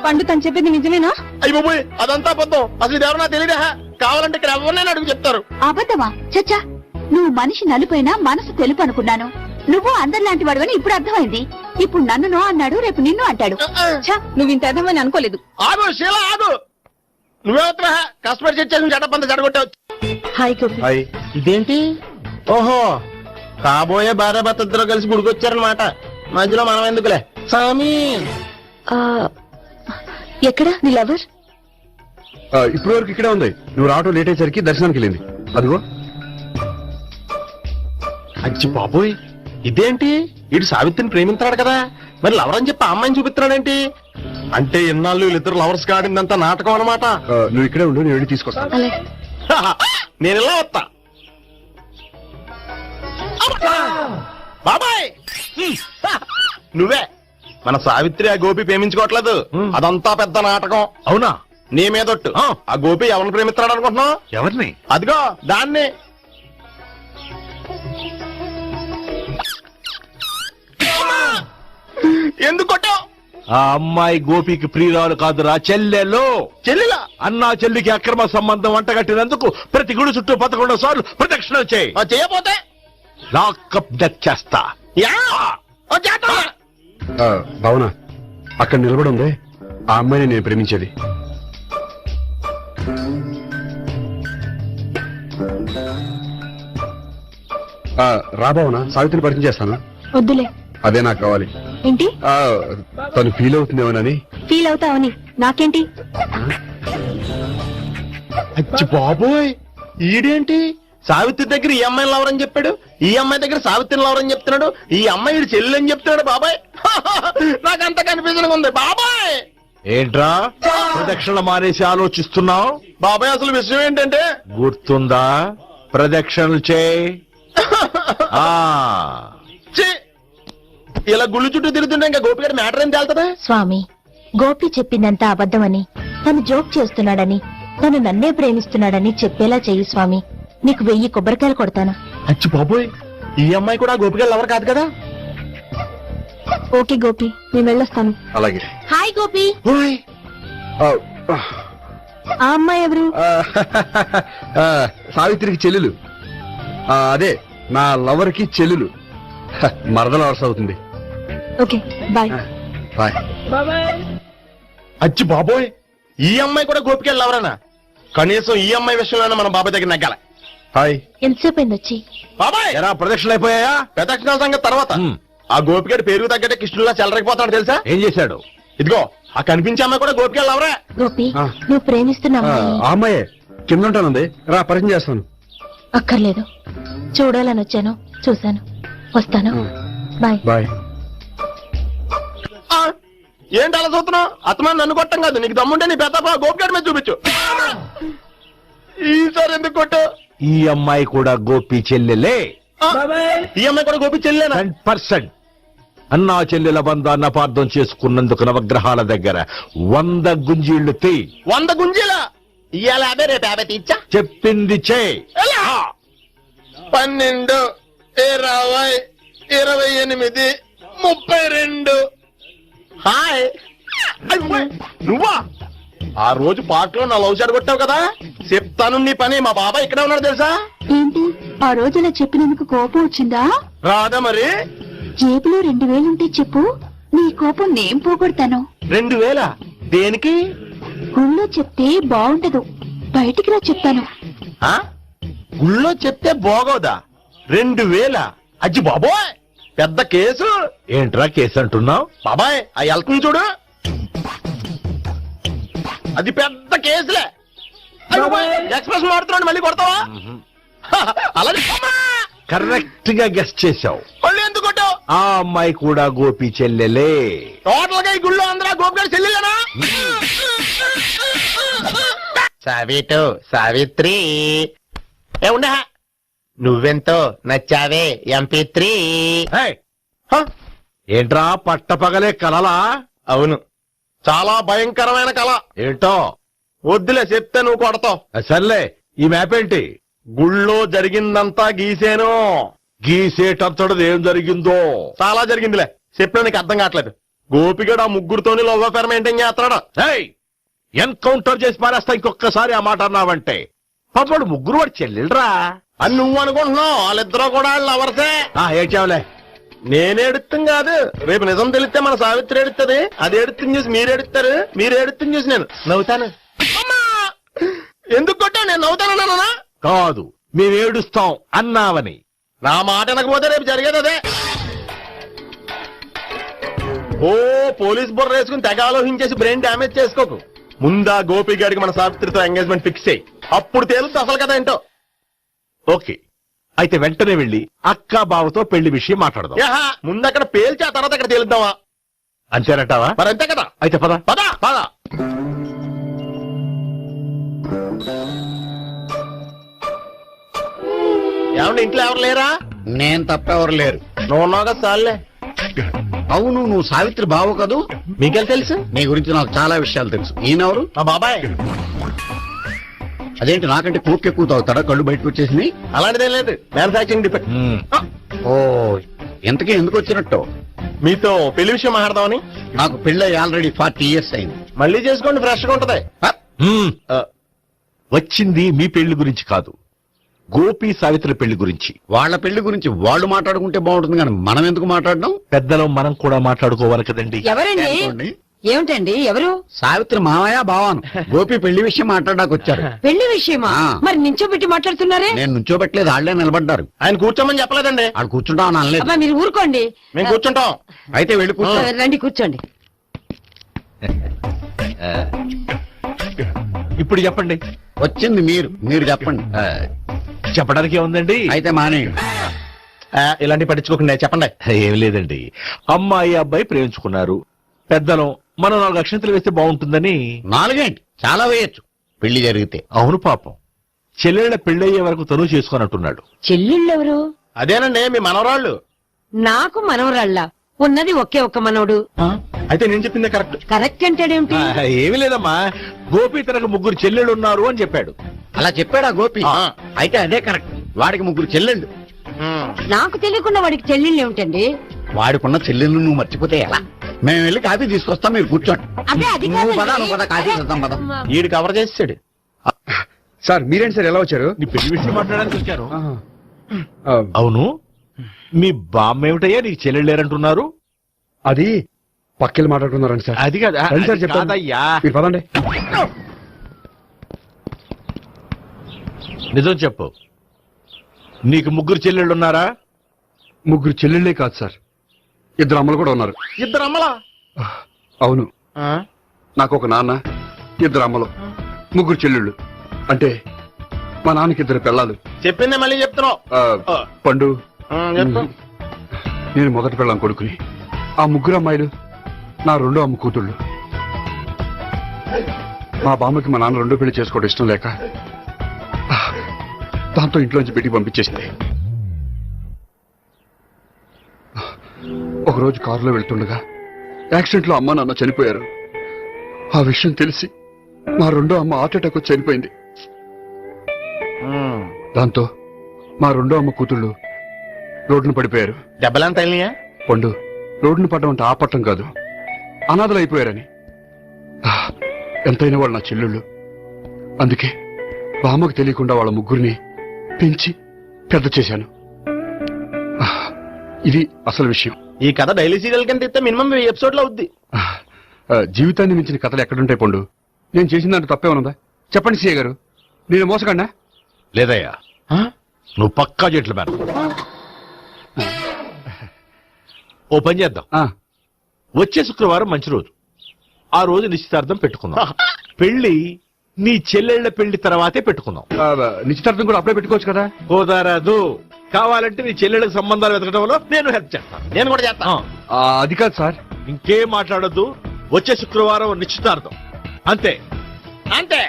S5: పండు తను చెప్పింది నిజమేనా?
S16: అయ్యి బాబోయ్, అదంతా అబద్ధం. అసలు ఇది ఎవరన్నా తెలియదా? కావాలంటే ఇక్కడ ఎవరినైనా అడుగు చెప్తారు.
S5: అబద్ధమా? చచ్చా, నువ్వు మనిషి నలుపైనా మనసు తెలుపు అనుకున్నాను. నువ్వు అందరిలాంటి వాడువని ఇప్పుడు అర్థమైంది. ఇప్పుడు నన్ను నో అన్నాడు, రేపు నిన్ను అంటాడు. నువ్వు ఇంత అర్థమని అనుకోలేదు.
S16: ఆగు శీల, ఆగు. నువ్వెవరా? కస్టమర్ సెట్ చేసి జడపంత జడగొట్టావు.
S5: హాయ్ గోపి.
S16: ఇదేంటి? ఓహో, కాబోయే భార్య భర్త ఇద్దరు కలిసి గుడికొచ్చారనమాట. మధ్యలో మనం ఎందుకులే. సామి,
S5: ఎక్కడ నీ లవర్?
S17: ఇప్పటి వరకు ఇక్కడే ఉంది. నువ్వు రావటం లేట్ అయ్యేసరికి దర్శనానికి వెళ్ళింది. అదిగో.
S16: అచ్చి బాబోయ్, ఇదేంటి? ఇటు సావిత్రిని ప్రేమించాడు కదా, మరి లవర్ అని చెప్పి ఆ అమ్మాయిని చూపిస్తున్నాడేంటి? అంటే ఇన్నాళ్ళు వీళ్ళిద్దరు లవర్స్ కాడిందంతా నాటకం అనమాట.
S17: నువ్వు ఇక్కడే ఉండు, నేను వెళ్ళి తీసుకొస్తాను.
S16: నేను ఇలా వస్తా. బాబాయ్ నువ్వే మన సావిత్రి ఆ గోపి ప్రేమించుకోవట్లేదు, అదంతా పెద్ద నాటకం.
S18: అవునా?
S16: నీ మీదొట్టు. ఆ గోపి ఎవరిని ప్రేమిస్తున్నాడు అనుకుంటున్నావు?
S18: ఎవరిని?
S16: అదిగో దాన్ని. ఎందుకు కొట్టావు?
S18: ఆ అమ్మాయి గోపికి ప్రియురాలు కాదురా, చెల్లెలు.
S16: చెల్లెలా?
S18: అన్నా చెల్లికి అక్రమ సంబంధం వంటగట్టినందుకు ప్రతి గుడి చుట్టూ 11 సార్లు ప్రదక్షిణలు చేయి.
S16: చేయపోతే
S18: లాకప్ డెత్ చేస్తా.
S17: భావన, అక్కడ నిలబడి ఉంది ఆ అమ్మాయిని నేను ప్రేమించేది. రా భావన, సావిత్రిని పరిచయం చేస్తాను.
S5: వద్దులే.
S17: అదే నాకు కావాలి.
S5: ఏంటి?
S17: తను ఫీల్ అవుతుందేమోనని.
S5: ఫీల్ అవుతావని నాకేంటి?
S16: అచ్చి బాబోయ్, ఈడేంటి సావిత్రి దగ్గర ఈ అమ్మాయిని లవరని చెప్పాడు, ఈ అమ్మాయి దగ్గర సావిత్రిని లవరని చెప్తున్నాడు, ఈ అమ్మాయి ఈడు చెల్లి అని చెప్తున్నాడు. బాబాయ్ నాకంత కన్ఫ్యూజన్ ఉంది బాబాయ్.
S18: ఏంట్రా ప్రదక్షిణ మానేసి ఆలోచిస్తున్నావు?
S16: బాబాయ్ అసలు విషయం ఏంటంటే,
S18: గుర్తుందా? ప్రదక్షిణలు చేయి.
S16: ఇలా గుళ్ళు చుట్టూ తిరుగుతుంటే ఇంకా గోపిగారి మ్యాటర్ ఏం తేలుతుందా?
S5: స్వామి, గోపి చెప్పిందంతా అబద్ధమని, తను జోక్ చేస్తున్నాడని, తను నన్నే ప్రేమిస్తున్నాడని చెప్పేలా చెయ్యి స్వామి. నీకు 1000 కొబ్బరికాయలు కొడతాను.
S16: అచ్చి బాబోయ్, ఈ అమ్మాయి కూడా గోపిగారు లవర్ కాదు కదా?
S5: ఓకే గోపి, నేను వెళ్ళొస్తాను.
S17: అలాగే.
S5: హాయ్ గోపి. ఆ అమ్మాయి ఎవరు?
S17: సావిత్రికి చెల్లెలు. అదే నా లవర్ కి చెల్లెలు. మరదలు వరుస అవుతుంది.
S5: Okay bye.
S17: బాయ్.
S16: అచ్చి బాబోయ్, ఈ అమ్మాయి కూడా గోపిగారు లవరేనా? కనీసం ఈ అమ్మాయి విషయంలోనే మన బాబాయ్ దగ్గర నగ్గాల.
S17: హాయ్.
S5: ఎంతసేపు అయింది వచ్చి?
S16: బాబాయ్
S18: ఎలా ప్రదక్షిణలు అయిపోయాయా?
S16: ప్రదక్షిణాల సంగతి తర్వాత. ఆ గోపిగాడు పేరు తగ్గట్టే కృష్ణులా చెలరైపోతాడు తెలుసా?
S18: ఏం చేశాడు?
S16: ఇదిగో ఆ కనిపించే అమ్మాయి కూడా గోపిగారు లవరే.
S5: గోపి, నువ్వు ప్రేమిస్తున్నా
S17: ఆ అమ్మాయే కింద ఉంటానుంది, రా పరిచయం చేస్తాను.
S5: అక్కర్లేదు, చూడాలని వచ్చాను, చూశాను, వస్తాను. బాయ్.
S17: బాయ్.
S16: ఏంటి అలా చూస్తున్నావు? అత్తమాని నన్ను కొట్టం కాదు, నీకు దమ్ముంటే నీ పెద్ద గోపిగాడి మీద చూపించు. ఈసారి ఎందుకు కొట్టావు?
S18: ఈ అమ్మాయి కూడా గోపి చెల్లెలే.
S16: ఈ అమ్మాయి కూడా గోపి చెల్లెనా?
S18: 100%. అన్నా చెల్లెల బంధాన్ని అపార్థం చేసుకున్నందుకు నవగ్రహాల దగ్గర 100 గుంజీళ్లు తీ.
S16: 100 గుంజీలా? ఇవాళ 50, రేపు 50 తీచ్చా.
S18: చెప్పింది చే.
S16: 12, 20, 28, 32. హాయ్. నువ్వా? ఆ రోజు పార్క్ లో నా లవ్ షాట్ కొట్టావు కదా, చెప్తాను నీ పని. మా బాబాయ్ ఇక్కడే ఉన్నాడు తెలుసా?
S5: ఏంటి ఆ రోజు అలా చెప్పినందుకు కోపం వచ్చిందా?
S16: రాదా మరి?
S5: జేబులో 2000 ఉంటే చెప్పు, నీ కోపం నేను పోగొడతాను.
S16: 2000? దేనికి?
S5: గుళ్ళో చెప్తే బాగుండదు, బయటికి రా చెప్తాను.
S16: గుళ్ళో చెప్తే బాగోదా? 2000? అజ్జి బాబోయ్, పెద్ద కేసు.
S18: ఏంట్రా కేసు అంటున్నావు?
S16: బాబాయ్ ఆ వెళ్తుంది చూడు, అది పెద్ద కేసులే. ఎక్స్ప్రెస్ మాడుతున్నాడు, మళ్ళీ కొడతావా? అలా
S18: కరెక్ట్ గా గెస్ట్ చేశావు.
S16: మళ్ళీ ఎందుకు కొట్టావు?
S18: ఆ అమ్మాయి కూడా గోపి చెల్లెలే.
S16: టోటల్ గా ఈ గుళ్ళో అందరూ గోపిగారు చెల్లెలేనా? సావిత్రి ఉండే, నువ్వెంతో నచ్చావే MP3.
S18: ఏంట్రా పట్టపగలే కలలా?
S16: అవును, చాలా భయంకరమైన కళ.
S18: ఏంటో?
S16: వద్దులే, చెప్తే నువ్వు కొడతావు.
S18: సర్లే, ఈ మ్యాప్ ఏంటి?
S16: గుళ్ళో జరిగిందంతా గీసేను.
S18: గీసేటంతటది ఏం జరిగిందో?
S16: చాలా జరిగిందిలే, చెప్పినా నీకు అర్థం కావట్లేదు. గోపిగడు ఆ ముగ్గురుతోని లవ్ అఫేర్ మెయింటైన్ చేస్తున్నాడు.
S18: ఎన్కౌంటర్ చేసి పారేస్తా ఇంకొకసారి ఆ మాట అన్నావంటే. పాపడు ముగ్గురు వాడు చెల్లెలరా
S16: అని నువ్వు అనుకుంటున్నావు, వాళ్ళిద్దరూ కూడా లవర్సే.
S18: ఏడ్చావులే.
S16: నేనేడుతుంది కాదు, రేపు నిజం తెలిస్తే మన సావిత్రి ఏడుస్తుంది. అది ఏడుతుంది చూసి మీరు ఏడుస్తారు, మీరు ఏడుతుంది చూసి నేను నవ్వుతాను. ఎందుకు కొట్టావు? నేను నవ్వుతానన్నా?
S18: కాదు, మేము ఏడుస్తాం అన్నావని.
S16: నా మాట అనకపోతే రేపు జరిగేది అదే. ఓ పోలీస్ బుర్ర వేసుకుని తెగ ఆలోచించేసి బ్రెయిన్ డ్యామేజ్ చేసుకోకు. ముందా గోపి గారికి మన సావిత్రితో ఎంగేజ్మెంట్ ఫిక్స్ అయ్యి అప్పుడు తేలుతుంది అసలు కదా ఏంటో.
S18: ఓకే, అయితే వెంటనే వెళ్ళి అక్క బావతో పెళ్లి విషయం మాట్లాడదాం.
S16: ముందు అక్కడ పేల్చి ఆ తర్వాత అక్కడ తేలుద్దామా?
S18: అంతేనంటావా?
S16: మరి అంతే కదా.
S18: అయితే పద
S16: పద పద. ఏమండి ఇంట్లో ఎవరు లేరా?
S11: నేను తప్ప ఎవరు లేరు.
S16: నువ్వు ఉన్నావు కదా చాలులే.
S11: అవును, నువ్వు సావిత్రి బావు కదూ?
S16: మీకెళ్ళి తెలుసు?
S11: నీ గురించి నాకు చాలా విషయాలు తెలుసు. ఈయనెవరు?
S16: మా బాబాయ్.
S11: అదేంటి నాకంటే కోక్ ఎక్కువ తాగుతాడా? కళ్ళు బయటకు వచ్చేసినాయి.
S16: అలాంటిదేం లేదు, మ్యానుఫాక్చరింగ్ డిఫెక్ట్.
S11: ఓ, ఎంతకీ ఎందుకు వచ్చినట్టు?
S16: మీతో పెళ్లి విషయం మాట్లాడదామని.
S11: నాకు పెళ్ళి ఆల్రెడీ 40 years అయింది.
S16: మళ్ళీ చేసుకోండి, ఫ్రెష్ గా ఉంటది.
S18: వచ్చింది మీ పెళ్లి గురించి కాదు, గోపి సావిత్రి పెళ్లి గురించి.
S11: వాళ్ళ పెళ్లి గురించి వాళ్ళు మాట్లాడుకుంటే బాగుంటుంది, కానీ మనం ఎందుకు మాట్లాడడం?
S18: పెద్దలో మనం కూడా మాట్లాడుకోవాలి కదండి.
S5: ఎవరండి? ఏమిటండి? ఎవరు?
S11: సావిత్రి మామయ్య బావాను. గోపి పెళ్లి విషయం మాట్లాడడానికి వచ్చారు.
S5: పెళ్లి విషయమా? మరి నించోబెట్టి మాట్లాడుతున్నారే?
S11: నేను నుంచోబెట్టలేదు, వాళ్ళే నిలబడ్డారు.
S16: ఆయన కూర్చోమని చెప్పలేదండి.
S11: వాళ్ళు కూర్చుంటాం అనలేదు.
S5: అబ్బా, మీరు ఊరుకోండి.
S16: మేము కూర్చుంటాం.
S11: అయితే వెళ్ళి కూర్చో.
S5: రండి కూర్చోండి.
S18: ఇప్పుడు చెప్పండి.
S11: వచ్చింది మీరు చెప్పండి.
S18: చెప్పడానికి ఏముందండి?
S11: అయితే మానేయండి.
S16: ఇలాంటి పట్టించుకోకుండా చెప్పండి.
S18: ఏం లేదండి, అమ్మాయి అబ్బాయి ప్రేమించుకున్నారు. పెద్దలం మనం 4 అక్షంతలు వేస్తే బాగుంటుందని.
S11: 4 ఏంటి, చాలా వేయచ్చు పెళ్లి జరిగితే.
S18: అవును పాపం, చెల్లెళ్ళ పెళ్ళయ్యే వరకు తను చేసుకోనట్టున్నాడు.
S5: చెల్లెళ్ళెవరు?
S16: అదేనండి మీ మనవరాళ్ళు.
S5: నాకు మనవరాళ్ళ ఉన్నది ఒకే ఒక్క మనవడు.
S16: అయితే నేను చెప్పిందే కరెక్ట్.
S5: కరెక్ట్ అంటాడేమిటి?
S18: ఏమి లేదమ్మా, గోపి తనకు 3 చెల్లెళ్ళు ఉన్నారు అని చెప్పాడు.
S11: అలా చెప్పాడా గోపి? అయితే అదే కరెక్ట్. వాడికి 3 చెల్లెళ్ళు.
S5: నాకు తెలియకుండా వాడికి చెల్లెళ్ళు ఏమిటండి?
S11: వాడికున్న చెల్లెళ్ళు నువ్వు మర్చిపోతే ఎలా? మేము వెళ్ళి కాఫీ తీసుకొస్తాం, మీరు కూర్చోండి.
S5: అదే అది
S11: నువ్వు పద, నువ్వు పద, కాఫీ చేద్దాం పద.
S16: ఈడు కవర్ చేసాడు.
S17: సార్ మీరేంటి సార్ ఎలా వచ్చారు?
S18: నీ పెళ్లి విషయం మాట్లాడడానికి వచ్చాను. అవును, మీ బామ్మ ఏమిటయ్యా నీకు చెల్లెళ్ళు లేరంటున్నారు?
S17: అది పక్కెళ్ళి మాట్లాడుతున్నారండి సార్.
S18: అది కదా
S17: సార్ చెప్తాను, మీరు పదండి.
S18: నిజం చెప్పు, నీకు 3 చెల్లెళ్ళు ఉన్నారా?
S17: 3 చెల్లెళ్ళే కాదు సార్, 2 అమ్మలు కూడా ఉన్నారు.
S16: 2 అమ్మలా?
S17: అవును, నాకు ఒక నాన్న, 2 అమ్మలు, 3 చెల్లెళ్ళు. అంటే మా నాన్నకి 2 పిల్లలు.
S16: చెప్పిందే మళ్ళీ చెప్తున్నావు.
S17: పండు, నేను మొదటి పిల్లం కొడుకుని. ఆ 3 అమ్మాయిలు నా 2వ అమ్మ కూతుళ్ళు. మా బామ్మకి మా నాన్న 2వ పెళ్లి చేసుకోవడం ఇష్టం లేక దాంతో ఇంట్లోంచి బయటికి పంపించేసింది. ఒకరోజు కారులో వెళ్తుండగా యాక్సిడెంట్ లో అమ్మ నాన్న చనిపోయారు. ఆ విషయం తెలిసి మా 2వ అమ్మ హార్ట్ అటాక్ వచ్చి చనిపోయింది. దాంతో మా 2వ అమ్మ కూతుళ్ళు రోడ్డును పడిపోయారు.
S16: దెబ్బలంత తగిలినాయా?
S17: పండు, రోడ్డును పడడం అంటే ఆపట్టం కాదు, అనాథలు అయిపోయారని. ఎంతైనా వాళ్ళు నా చెల్లెళ్ళు. అందుకే బామ్మకు తెలియకుండా వాళ్ళ 3 పెంచి పెద్ద చేశాను. ఇది అసలు విషయం.
S16: ఈ కథ డైలీ సీరియల్ కింద ఇస్తే మినిమం 10 ఎపిసోడ్లు అవుద్ది.
S17: జీవితాన్ని మించిన కథలు ఎక్కడుంటాయి పండు? నేను చేసిన దాంట్లో తప్పే ఉన్నదా? చెప్పండి సీఏ గారు, నేను మోసకండా?
S18: లేదయ్యా, నువ్వు పక్కా జెట్లు మ్యాన్. ఓ పని చేద్దాం, వచ్చే శుక్రవారం మంచి రోజు, ఆ రోజు నిశ్చితార్థం పెట్టుకుందాం. పెళ్లి నీ చెల్లెళ్ల పెళ్లి తర్వాతే పెట్టుకుందాం.
S17: నిశ్చితార్థం కూడా అప్పుడే పెట్టుకోవచ్చు కదా?
S18: కుదరదు, కావాలంటే నీ చెల్లెళ్ళకి సంబంధాలు వెతకడంలో నేను హెల్ప్ చేస్తాను.
S16: నేను కూడా చేస్తాను.
S17: అది కాదు సార్.
S18: ఇంకేం మాట్లాడొద్దు, వచ్చే శుక్రవారం నిశ్చితార్థం, అంతే
S16: అంతే.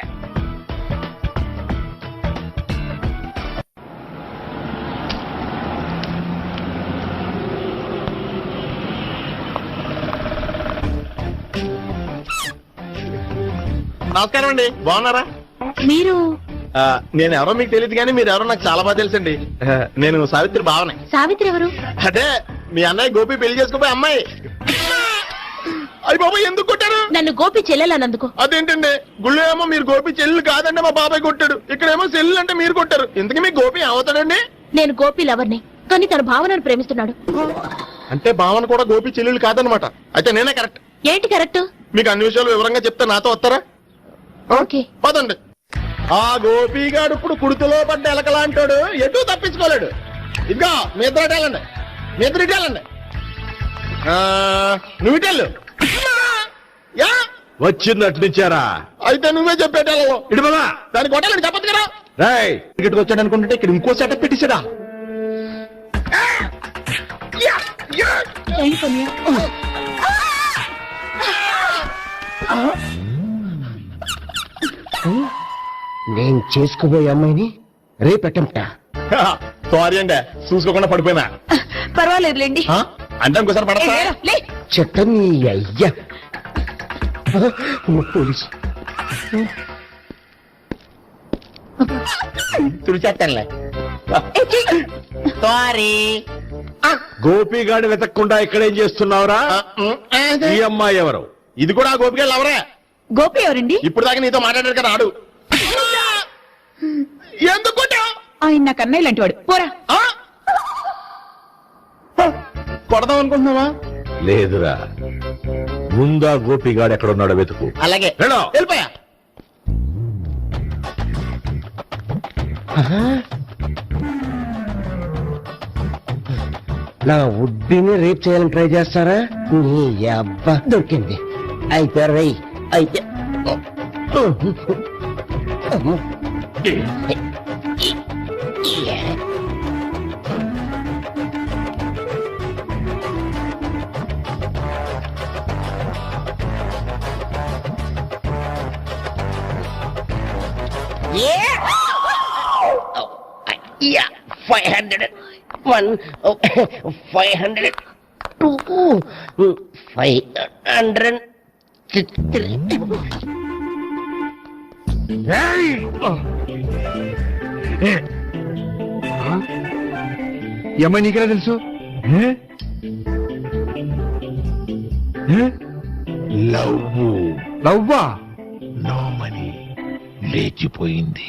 S16: నమస్కారం అండి, బాగున్నారా?
S5: మీరు?
S16: నేను ఎవరో మీకు తెలియదు కానీ మీరు ఎవరో నాకు చాలా బాగా తెలుసండి. నేను సావిత్రి బావనే.
S5: సావిత్రి ఎవరు?
S16: అదే మీ అన్నయ్య గోపి పెళ్లి చేసుకోపోయి అమ్మాయి. అయ్యి బాబాయ్, ఎందుకు కొట్టారు?
S5: నన్ను గోపి చెల్లెలన్నందుకు.
S16: అదేంటండి, గుళ్ళు ఏమో మీరు గోపి చెల్లెలు కాదండి మా బాబాయ్ కొట్టాడు, ఇక్కడేమో చెల్లెలు అంటే మీరు కొట్టారు. ఎందుకు మీ గోపి అవుతాడండి?
S5: నేను గోపి లవర్ని, కానీ తన భావనను ప్రేమిస్తున్నాడు.
S16: అంటే భావన కూడా గోపి చెల్లెలు కాదనమాట. అయితే నేనే కరెక్ట్.
S5: ఏంటి కరెక్ట్?
S16: మీకు అన్ని విషయాలు వివరంగా చెప్తే నాతో వస్తారా?
S5: ఓకే,
S16: పదండి. ఆ గోపిగాడు ఇప్పుడు కుడితిలో పడ్డ ఎలకలాంటాడు, ఎటు తప్పించుకోలేడు. ఇదిగో మీ ఇద్దరు ఇటాలండి, మీ ఇద్దరు ఇటాలండి. నువ్వు ఇటెళ్ళు.
S18: వచ్చిందటు నుంచారా?
S16: అయితే నువ్వే చెప్పేటావు
S18: ఇటు బాబా
S16: దానికి కొట్టాలని చెప్పదు కదా.
S18: రాయ్ టికెట్ వచ్చాడు అనుకుంటే ఇక్కడ ఇంకో సెటప్ పెట్టేసాడా?
S16: నేను చేసుకోబోయే అమ్మాయిని రేపెట్టంట. సారీ అండి చూసుకోకుండా పడిపోయినా.
S5: పర్వాలేదులేండి.
S16: అంటే ఇంకోసారి పడతా చెత్త నీ అయ్యా. పోలీసు తుడిచేస్తానులే. సారీ.
S18: గోపిగాడి వెతకకుండా ఇక్కడేం చేస్తున్నావురా? ఈ అమ్మాయి ఎవరు?
S16: ఇది కూడా గోపికలు ఎవరే?
S5: గోపి ఎవరండి?
S16: ఇప్పుడు దాకా నీతో మాట్లాడారు కదా ఆడు. ఎందుకు
S5: ఆయన నా కన్నయ్య లాంటి వాడు. పోరా.
S16: కొడదాం అనుకుంటున్నావా?
S18: లేదురా, ముందా గోపిగాడు ఎక్కడ ఉన్నాడో వెతుకు.
S16: అలాగే వెళ్ళిపోయా. నా ఉడ్డిని రేప్ చేయాలని ట్రై చేస్తారా? నీ అబ్బా దొరికింది. అయితే రై అయితే
S8: Yeah, 500. 1, 500. 2, 500. 3.
S11: ఏమై నీకెలా తెలుసు?
S18: లవ్వా?
S11: లవ్వా?
S18: నో మనీ లేచిపోయింది.